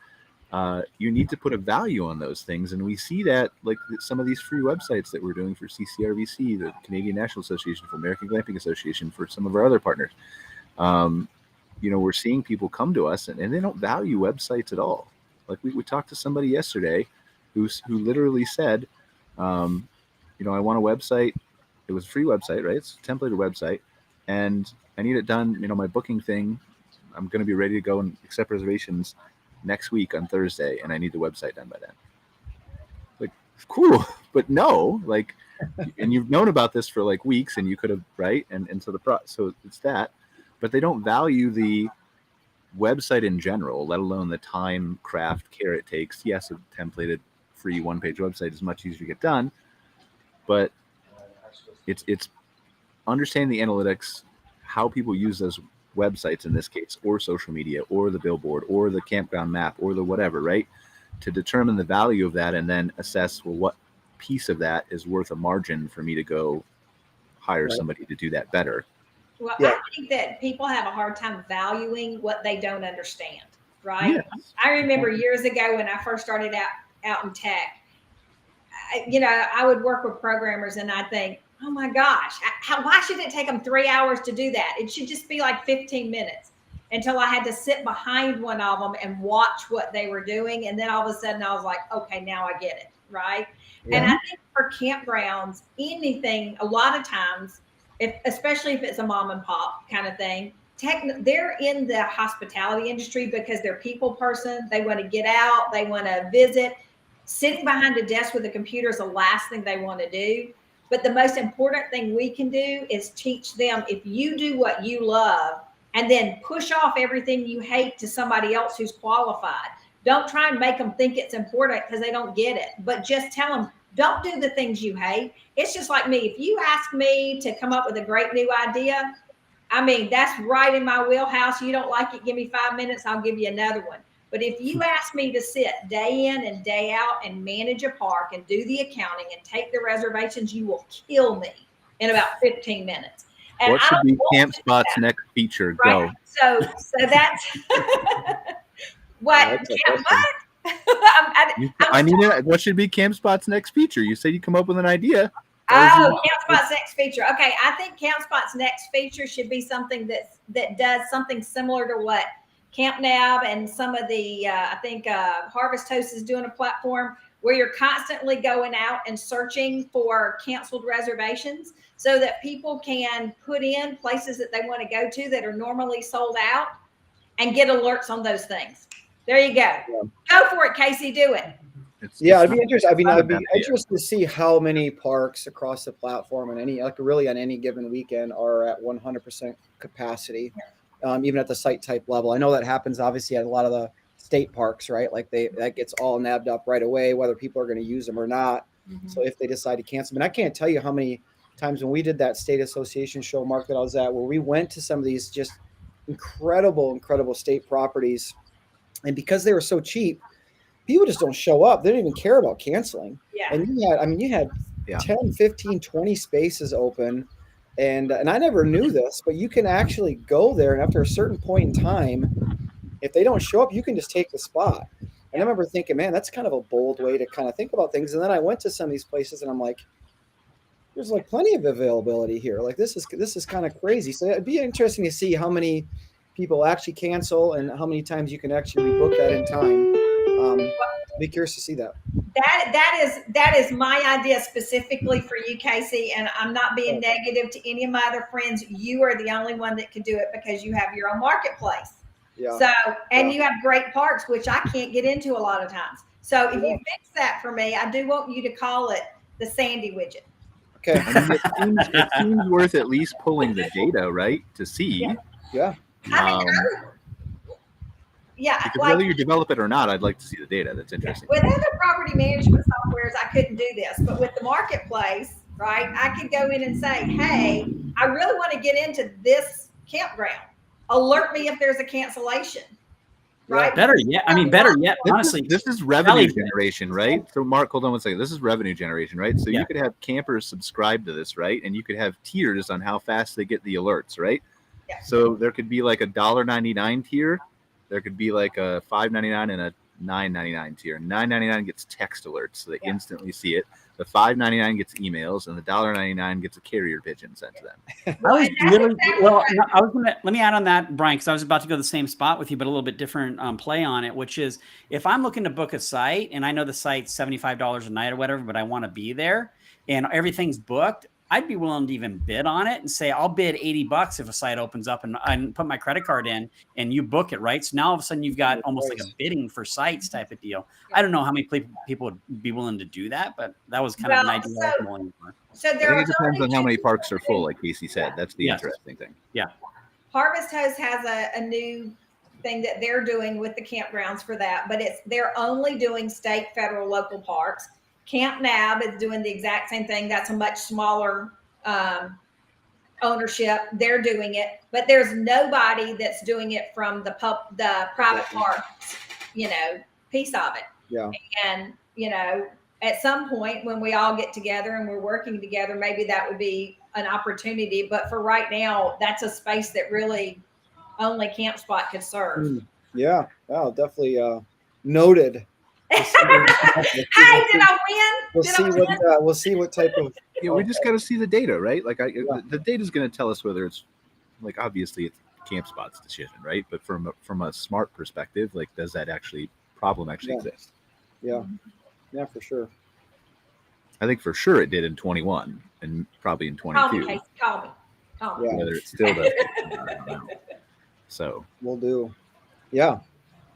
You need to put a value on those things, and we see that like some of these free websites that we're doing for CCRVC, the Canadian National Association, for American Glamping Association, for some of our other partners. We're seeing people come to us and they don't value websites at all. Like we talked to somebody yesterday who literally said, I want a website. It was a free website, right? It's a templated website, and I need it done. My booking thing, I'm going to be ready to go and accept reservations next week on Thursday, and I need the website done by then. Like, cool, but no, like, and you've known about this for like weeks, and you could have, right? And so it's that, but they don't value the website in general, let alone the time, craft, care it takes. Yes, a templated free one-page website is much easier to get done, but it's understanding the analytics, how people use those websites in this case, or social media, or the billboard, or the campground map, or the whatever, right? To determine the value of that and then assess, well, what piece of that is worth a margin for me to go hire somebody to do that better. Well, I think that people have a hard time valuing what they don't understand, right? Yes. I remember years ago when I first started out in tech, I would work with programmers and I think, oh my gosh, why should it take them 3 hours to do that? It should just be like 15 minutes, until I had to sit behind one of them and watch what they were doing. And then all of a sudden I was like, okay, now I get it, right? Yeah. And I think for campgrounds, anything, a lot of times, especially if it's a mom and pop kind of thing, they're in the hospitality industry because they're people person. They want to get out. They want to visit. Sitting behind a desk with a computer is the last thing they want to do. But the most important thing we can do is teach them, if you do what you love and then push off everything you hate to somebody else who's qualified. Don't try and make them think it's important because they don't get it. But just tell them, don't do the things you hate. It's just like me. If you ask me to come up with a great new idea, that's right in my wheelhouse. You don't like it, give me 5 minutes, I'll give you another one. But if you ask me to sit day in and day out and manage a park and do the accounting and take the reservations, you will kill me in about 15 minutes. And what should be Campspot's next feature? Right? Go. So that's what? What should be Campspot's next feature? You said you come up with an idea. Campspot's next feature. Okay, I think Campspot's next feature should be something that does something similar to what CampNab and some of the, I think Harvest Host is doing a platform where you're constantly going out and searching for canceled reservations so that people can put in places that they want to go to that are normally sold out and get alerts on those things. There you go. Yeah. Go for it, Casey. Do it. I'd be interested. I'd be interested to see how many parks across the platform and on any given weekend are at 100% capacity. Yeah. Even at the site type level. I know that happens obviously at a lot of the state parks, right? Like that gets all nabbed up right away, whether people are going to use them or not. Mm-hmm. So if they decide to cancel them, and I can't tell you how many times when we did that state association show, Mark, that I was at, where we went to some of these just incredible state properties. And because they were so cheap, people just don't show up. They don't even care about canceling. Yeah. And you had 10, 15, 20 spaces open. And I never knew this, but you can actually go there, and after a certain point in time, if they don't show up, you can just take the spot. And I remember thinking, man, that's kind of a bold way to kind of think about things. And then I went to some of these places, and I'm like, there's like plenty of availability here. Like this is kind of crazy. So it'd be interesting to see how many people actually cancel and how many times you can actually rebook that in time. Be curious to see that. That is my idea specifically for you, Casey, and I'm not being negative to any of my other friends. You are the only one that can do it because you have your own marketplace. Yeah. So, and you have great parks, which I can't get into a lot of times. So if you fix that for me, I do want you to call it the Sandy widget. Okay. It seems worth at least pulling the data, right, to see. Yeah. Because whether you develop it or not, I'd like to see the data. That's interesting. With other property management softwares, I couldn't do this, but with the marketplace, right, I could go in and say, hey, I really want to get into this campground. Alert me if there's a cancellation. Right. Better yet. Honestly, this is revenue generation, right? So Mark, hold on one second. This is revenue generation, right? So you could have campers subscribe to this, right? And you could have tiers on how fast they get the alerts, right? Yeah. So there could be like a $1.99 tier. There could be like a $5.99 and a $9.99 tier. $9.99 gets text alerts, so they instantly see it. The $5.99 gets emails, and the $1.99 gets a carrier pigeon sent to them. Let me add on that, Brian, because I was about to go to the same spot with you, but a little bit different play on it, which is if I'm looking to book a site and I know the site's $75 a night or whatever, but I want to be there and everything's booked, I'd be willing to even bid on it and say, I'll bid $80 if a site opens up and put my credit card in and you book it, right? So now all of a sudden you've got almost like a bidding for sites type of deal. I don't know how many people would be willing to do that, but that was kind of an idea. So I think it depends on how many parks are full, like Casey said. That's the interesting thing. Yeah. Harvest Host has a new thing that they're doing with the campgrounds for that, but they're only doing state, federal, local parks. Camp Nab is doing the exact same thing. That's a much smaller ownership. They're doing it, but there's nobody that's doing it from the private parks, piece of it. Yeah. And, at some point when we all get together and we're working together, maybe that would be an opportunity. But for right now, that's a space that really only Campspot could serve. Yeah. Oh, definitely noted. Hey, did I win? We'll see what type of. Yeah, we just got to see the data, right? Like the data is going to tell us whether it's like obviously it's Campspot's decision, right? But from a smart perspective, like does that problem exist? Yeah, yeah, for sure. I think for sure it did in 21 and probably in 22. Call me. Yeah. Whether it still does, I don't know. So We'll do. Yeah.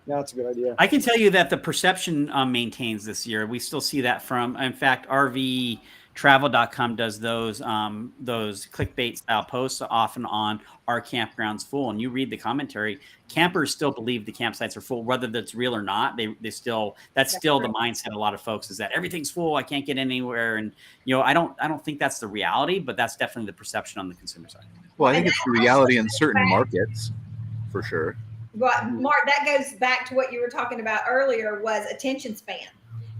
Yeah, that's a good idea. I can tell you that the perception maintains this year. We still see that in fact, RVtravel.com does those clickbait style posts often on our campgrounds full. And you read the commentary, campers still believe the campsites are full, whether that's real or not. That's still the mindset. A lot of folks is that everything's full. I can't get anywhere. And, I don't think that's the reality, but that's definitely the perception on the consumer side. Well, I think it's the reality in certain markets for sure. But Mark, that goes back to what you were talking about earlier was attention span.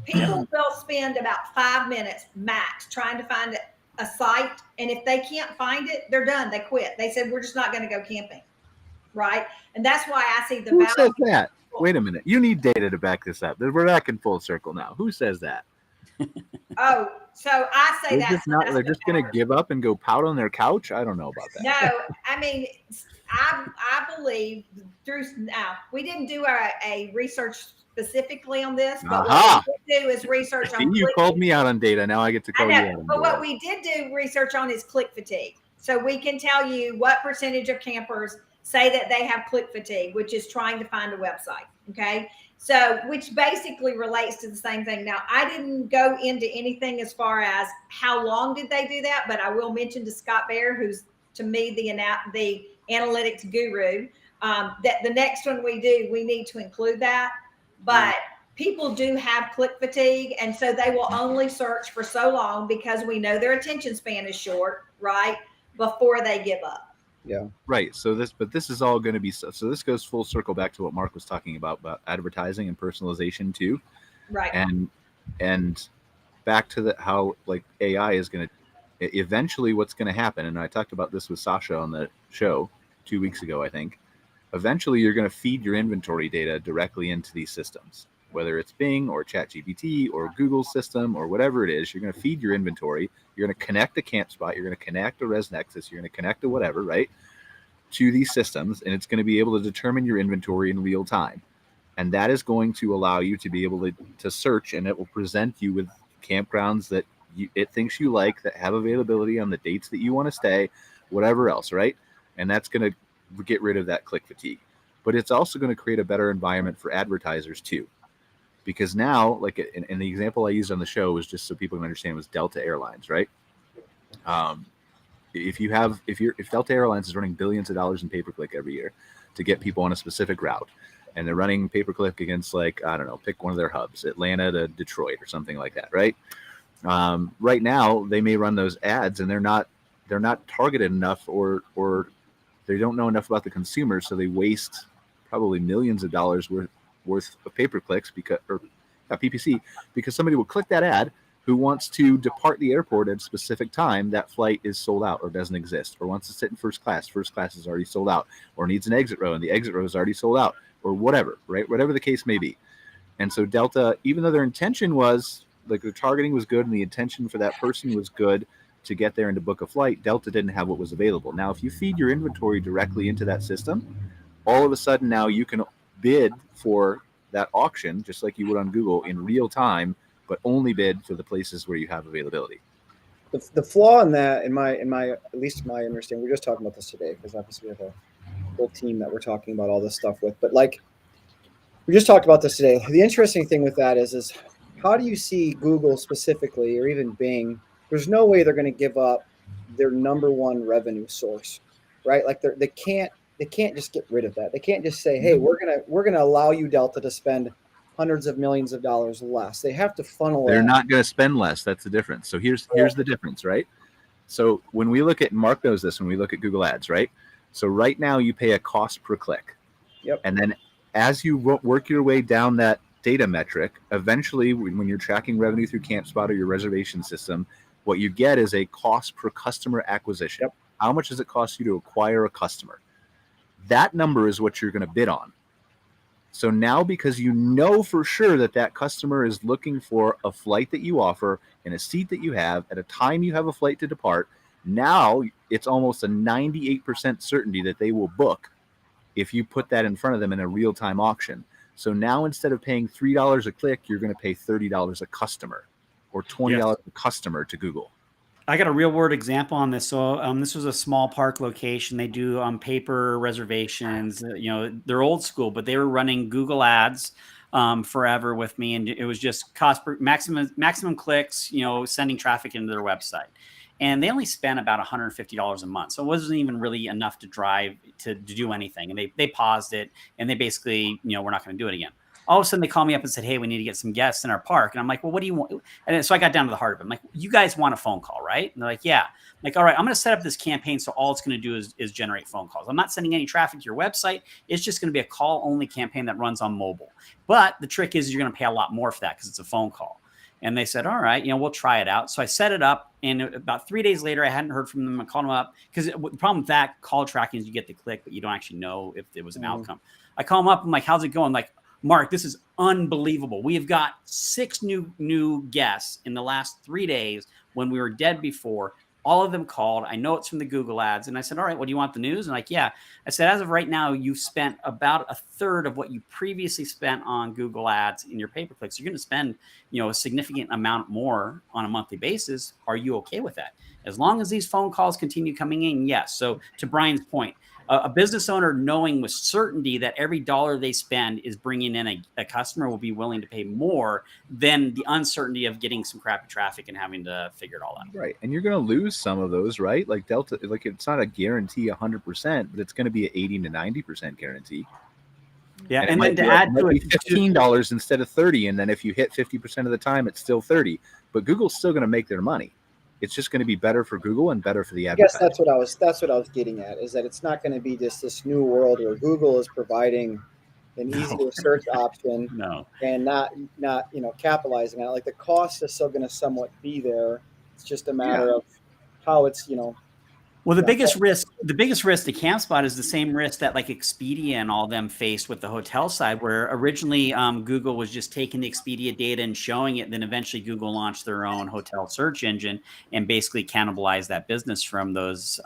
People will spend about 5 minutes max trying to find a site. And if they can't find it, they're done. They quit. They said, we're just not going to go camping. Right. And that's why I see the Who says that? Wait a minute. You need data to back this up. We're back in full circle now. Who says that? Oh, so I say they're just going to give up and go pout on their couch. I don't know about that. No, I mean, I believe we didn't do a research specifically on this, but what we did do is research on. You called me out on data. Now I get to call you out. But what we did do research on is click fatigue. So we can tell you what percentage of campers say that they have click fatigue, which is trying to find a website. Okay. So, which basically relates to the same thing. Now, I didn't go into anything as far as how long did they do that, but I will mention to Scott Bear, who's to me the analytics guru, that the next one we do, we need to include that. But people do have click fatigue, and so they will only search for so long because we know their attention span is short, right? Before they give up. Yeah. Right. So this is all going to be so this goes full circle back to what Mark was talking about advertising and personalization too. Right. And back to how like AI is going to eventually what's going to happen. And I talked about this with Sasha on the show 2 weeks ago, I think. Eventually you're going to feed your inventory data directly into these systems, whether it's Bing or ChatGPT or Google system or whatever it is. You're going to feed your inventory. You're going to connect a Campspot. You're going to connect a ResNexus. You're going to connect to whatever, right, to these systems. And it's going to be able to determine your inventory in real time. And that is going to allow you to be able to search, and it will present you with campgrounds that it thinks you like, that have availability on the dates that you want to stay, whatever else, right? And that's going to get rid of that click fatigue. But it's also going to create a better environment for advertisers too. Because now, like in the example I used on the show was just so people can understand, was Delta Airlines, right? If Delta Airlines is running billions of dollars in pay-per-click every year to get people on a specific route, and they're running pay-per-click against, like, I don't know, pick one of their hubs, Atlanta to Detroit or something like that, right? Right now, they may run those ads and they're not targeted enough, or they don't know enough about the consumer, so they waste probably millions of dollars worth of pay-per-clicks PPC, because somebody will click that ad who wants to depart the airport at a specific time. That flight is sold out or doesn't exist, or wants to sit in first class is already sold out, or needs an exit row and the exit row is already sold out, or whatever, right? Whatever the case may be. And so Delta, even though their intention was like their targeting was good and the intention for that person was good to get there and to book a flight, Delta didn't have what was available. Now, if you feed your inventory directly into that system, all of a sudden now you can bid for that auction just like you would on Google in real time, but only bid for the places where you have availability. The flaw in that, in my at least my understanding, we were just talking about this today because obviously we have a whole team that we're talking about all this stuff with. But like we just talked about this today. The interesting thing with that is how do you see Google specifically, or even Bing? There's no way they're going to give up their number one revenue source, right? Like they can't just get rid of that. They can't just say, hey, we're gonna allow you, Delta, to spend hundreds of millions of dollars less. They have to funnel. They're not going to spend less. That's the difference. So here's the difference, right? So when we look at, Mark knows this, when we look at Google Ads, right? So right now you pay a cost per click. Yep. And then as you work your way down that data metric, eventually when you're tracking revenue through Campspot or your reservation system, what you get is a cost per customer acquisition. Yep. How much does it cost you to acquire a customer? That number is what you're going to bid on. So now, because you know for sure that that customer is looking for a flight that you offer and a seat that you have at a time you have a flight to depart, now it's almost a 98% certainty that they will book if you put that in front of them in a real-time auction. So now instead of paying $3 a click, you're going to pay $30 a customer or $20 a customer to Google. I got a real world example on this. So this was a small park location. They do paper reservations. They're old school, but they were running Google Ads forever with me, and it was just cost per maximum clicks. Sending traffic into their website, and they only spent about $150 a month. So it wasn't even really enough to drive to do anything. And they paused it, and they basically, we're not going to do it again. All of a sudden they called me up and said, hey, we need to get some guests in our park. And I'm like, well, what do you want? And so I got down to the heart of it. I'm like, you guys want a phone call, right? And they're like, yeah. I'm like, all right, I'm going to set up this campaign. So all it's going to do is generate phone calls. I'm not sending any traffic to your website. It's just going to be a call only campaign that runs on mobile. But the trick is you're going to pay a lot more for that because it's a phone call. And they said, all right, we'll try it out. So I set it up. And about 3 days later, I hadn't heard from them. I called them up because the problem with that call tracking is you get the click, but you don't actually know if there was an outcome. I call them up. I'm like, how's it going? Like, Mark, this is unbelievable. We have got 6 new guests in the last 3 days when we were dead before. All of them called. I know it's from the Google Ads. And I said, all right, well, do you want the news? And like, yeah. I said, as of right now, you've spent about a third of what you previously spent on Google Ads in your pay-per-clicks. You're going to spend, a significant amount more on a monthly basis. Are you okay with that? As long as these phone calls continue coming in, yes. So to Brian's point, a business owner knowing with certainty that every dollar they spend is bringing in a customer will be willing to pay more than the uncertainty of getting some crappy traffic and having to figure it all out. Right. And you're going to lose some of those, right? Like Delta, like it's not a guarantee 100%, but it's going to be an 80 to 90% guarantee. Yeah. And then to add to it, $15 instead of 30. And then if you hit 50% of the time, it's still 30, but Google's still going to make their money. It's just going to be better for Google and better for the advertiser. I guess that's what I was getting at, is that it's not going to be just this new world where Google is providing an easier search option and not capitalizing on it. Like the cost is still going to somewhat be there. It's just a matter of how it's, Well, the biggest risk to Campspot is the same risk that like Expedia and all them faced with the hotel side, where originally Google was just taking the Expedia data and showing it. Then eventually Google launched their own hotel search engine and basically cannibalized that business from those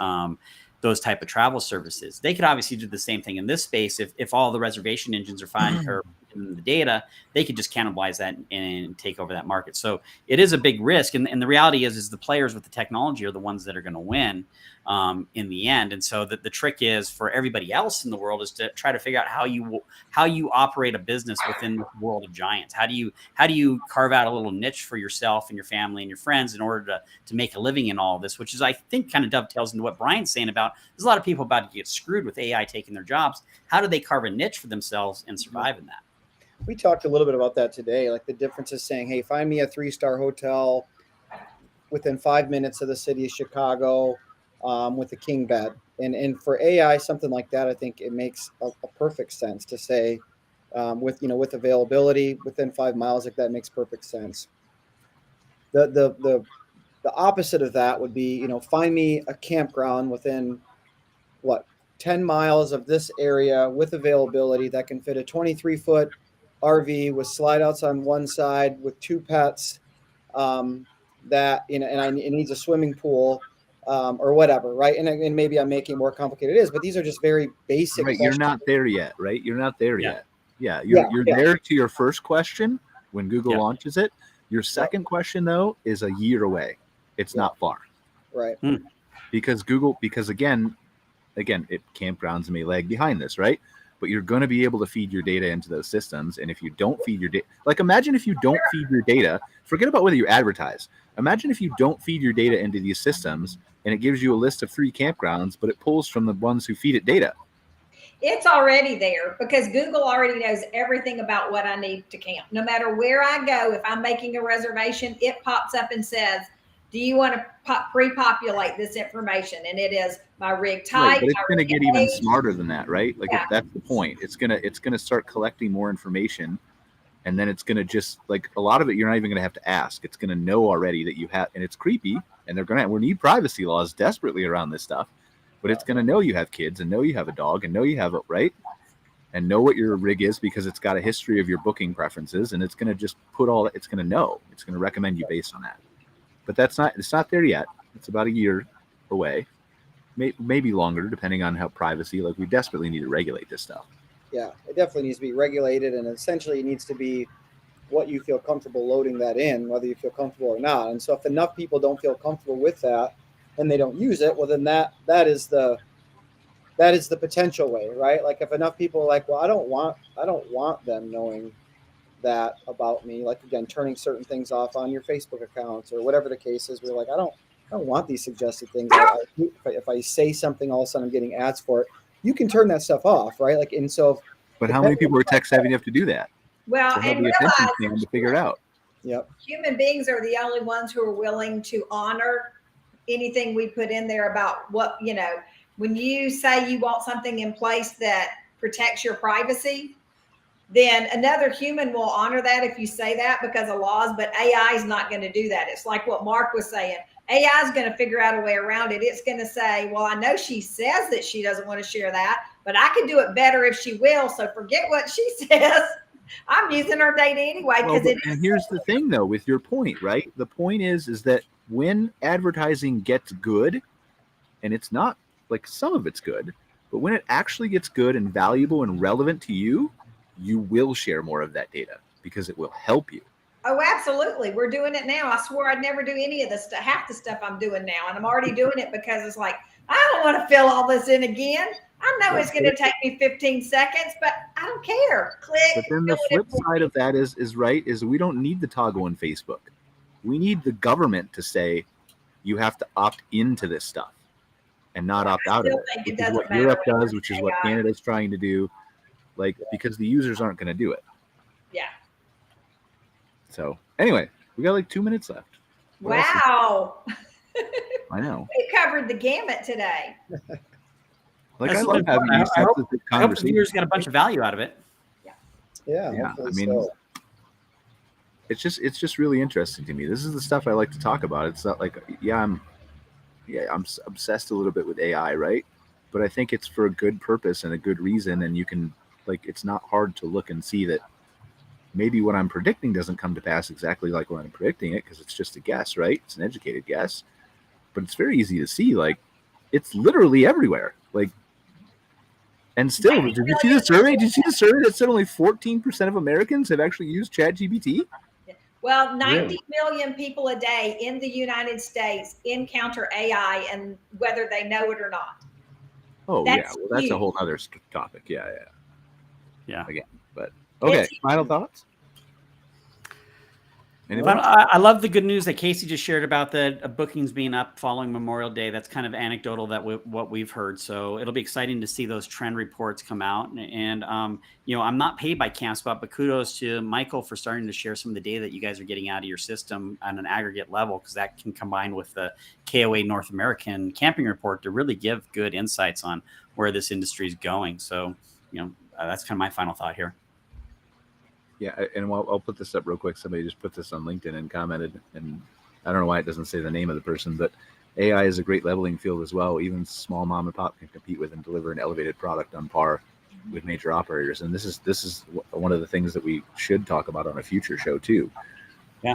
type of travel services. They could obviously do the same thing in this space. If all the reservation engines are fine or in the data, they could just cannibalize that and take over that market. So it is a big risk. And the reality is the players with the technology are the ones that are going to win in the end. And so the trick is for everybody else in the world is to try to figure out how you operate a business within the world of giants. How do you carve out a little niche for yourself and your family and your friends in order to make a living in all of this, which is, I think, kind of dovetails into what Brian's saying about there's a lot of people about to get screwed with AI taking their jobs. How do they carve a niche for themselves and survive in that? We talked a little bit about that today. Like the difference is saying, hey, find me a 3-star hotel within 5 minutes of the city of Chicago with a king bed. And for AI, something like that, I think it makes a perfect sense to say with availability within 5 miles, like that makes perfect sense. The opposite of that would be, find me a campground within 10 miles of this area with availability that can fit a 23-foot RV with slide outs on one side with 2 pets, that, you know, and it needs a swimming pool, or whatever, right? And maybe I'm making it more complicated. It is, but these are just very basic Right, questions. you're not there yet, right? You're not there Yeah. yet. Yeah, you're Yeah. there to your first question when Google Yeah. launches it. Your second question though is a year away. It's Yeah. not far. Right. Because again, campgrounds may lag behind this, right? But you're going to be able to feed your data into those systems. And if you don't feed your data, like imagine if you don't feed your data, forget about whether you advertise. Imagine if you don't feed your data into these systems and it gives you a list of 3 campgrounds, but it pulls from the ones who feed it data. It's already there because Google already knows everything about what I need to camp. No matter where I go, if I'm making a reservation, it pops up and says, do you want to pre-populate this information? And it is my rig type. Right, but it's going to get even age. smarter than that, right? Like Yeah. that's the point. It's gonna start collecting more information, and then it's gonna just like a lot of it. You're not even gonna have to ask. It's gonna know already that you have, and it's creepy. And we need privacy laws desperately around this stuff, but it's gonna know you have kids and know you have a dog and know you have it right, and know what your rig is because it's got a history of your booking preferences, and it's gonna just put all that. It's gonna know. It's gonna recommend you based on that. But it's not there yet. It's about a year away, maybe longer, depending on how privacy. Like we desperately need to regulate this stuff. Yeah, it definitely needs to be regulated, and essentially it needs to be what you feel comfortable loading that in, whether you feel comfortable or not. And so if enough people don't feel comfortable with that and they don't use it, well, then that is the potential way, right? Like if enough people are like, well, I don't want them knowing that about me, like again, turning certain things off on your Facebook accounts or whatever the case is. We're like, I don't want these suggested things. If I say something, all of a sudden I'm getting ads for it. You can turn that stuff off, right? Like, and so. But how many people are tech savvy enough to do that? Well, To have and the attention realize span to figure it out. Yep. human beings are the only ones who are willing to honor anything we put in there about what, you know, when you say you want something in place that protects your privacy, then another human will honor that if you say that because of laws, but AI is not going to do that. It's like what Mark was saying. AI is going to figure out a way around it. It's going to say, well, I know she says that she doesn't want to share that, but I can do it better if she will. So forget what she says. I'm using her data anyway. And here's the thing though, with your point, right? The point is that when advertising gets good, and it's not like some of it's good, but when it actually gets good and valuable and relevant to you, you will share more of that data because it will help you. Oh, absolutely. We're doing it now. I swore I'd never do any of this stuff, half the stuff I'm doing now. And I'm already doing it because it's like, I don't want to fill all this in again. I know it's going to take me 15 seconds, but I don't care. Click. But then the flip side of that is we don't need the toggle in Facebook. We need the government to say you have to opt into this stuff and not opt out of it, which is what Europe does, which is what Canada's trying to do. Like, because the users aren't going to do it. Yeah. So anyway, we got like 2 minutes left. Wow. I know. We covered the gamut today. Like, That's I love having these types of I hope the conversations. viewers get a bunch of value out of it. Yeah. I mean, it's just really interesting to me. This is the stuff I like to talk about. It's not like, I'm obsessed a little bit with AI, right? But I think it's for a good purpose and a good reason. And you can, like, it's not hard to look and see that maybe what I'm predicting doesn't come to pass exactly like when I'm predicting it, because it's just a guess, right? It's an educated guess. But it's very easy to see, like, it's literally everywhere. Like, and still, did you see the survey? Did you see the survey that said only 14% of Americans have actually used ChatGPT? Well, 90 million people a day in the United States encounter AI, and whether they know it or not. Oh, That's well, that's huge. a whole other topic. Yeah. Again, but okay. It's Final thoughts? Anybody? But I love the good news that Casey just shared about the bookings being up following Memorial Day. That's kind of anecdotal what we've heard. So it'll be exciting to see those trend reports come out. And I'm not paid by Campspot, but kudos to Michael for starting to share some of the data that you guys are getting out of your system on an aggregate level, because that can combine with the KOA North American camping report to really give good insights on where this industry is going. So, that's kind of my final thought here. Yeah, and I'll put this up real quick. Somebody just put this on LinkedIn and commented, and I don't know why it doesn't say the name of the person, but AI is a great leveling field as well. Even small mom and pop can compete with and deliver an elevated product on par major operators, and this is one of the things that we should talk about on a future show too. Yeah.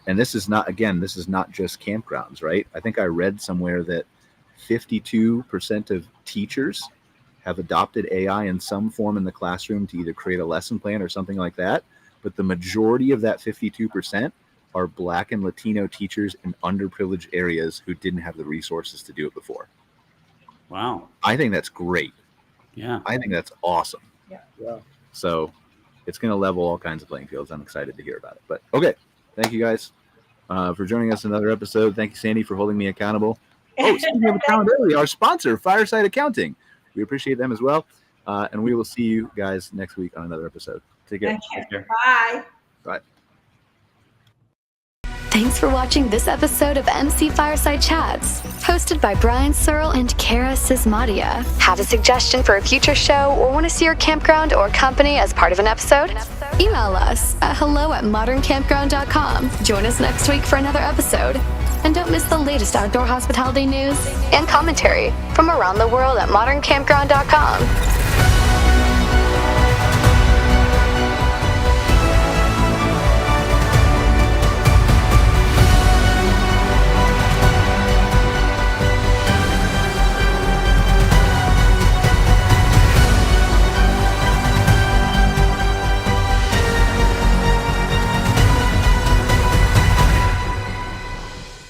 And this is not just campgrounds, right? I think I read somewhere that 52% of teachers have adopted AI in some form in the classroom to either create a lesson plan or something like that. But the majority of that 52% are Black and Latino teachers in underprivileged areas who didn't have the resources to do it before. Wow. I think that's great. Yeah. I think that's awesome. Yeah. So it's going to level all kinds of playing fields. I'm excited to hear about it. But okay. Thank you guys for joining us in another episode. Thank you, Sandy, for holding me accountable. Oh, speaking of accountability, our sponsor, Fireside Accounting. We appreciate them as well. And we will see you guys next week on another episode. Take care. Take care. Bye. Bye. Thanks for watching this episode of MC Fireside Chats, hosted by Brian Searl and Kara Sismadia. Have a suggestion for a future show or want to see your campground or company as part of an episode? Email us at hello@moderncampground.com. Join us next week for another episode. And don't miss the latest outdoor hospitality news and commentary from around the world at moderncampground.com.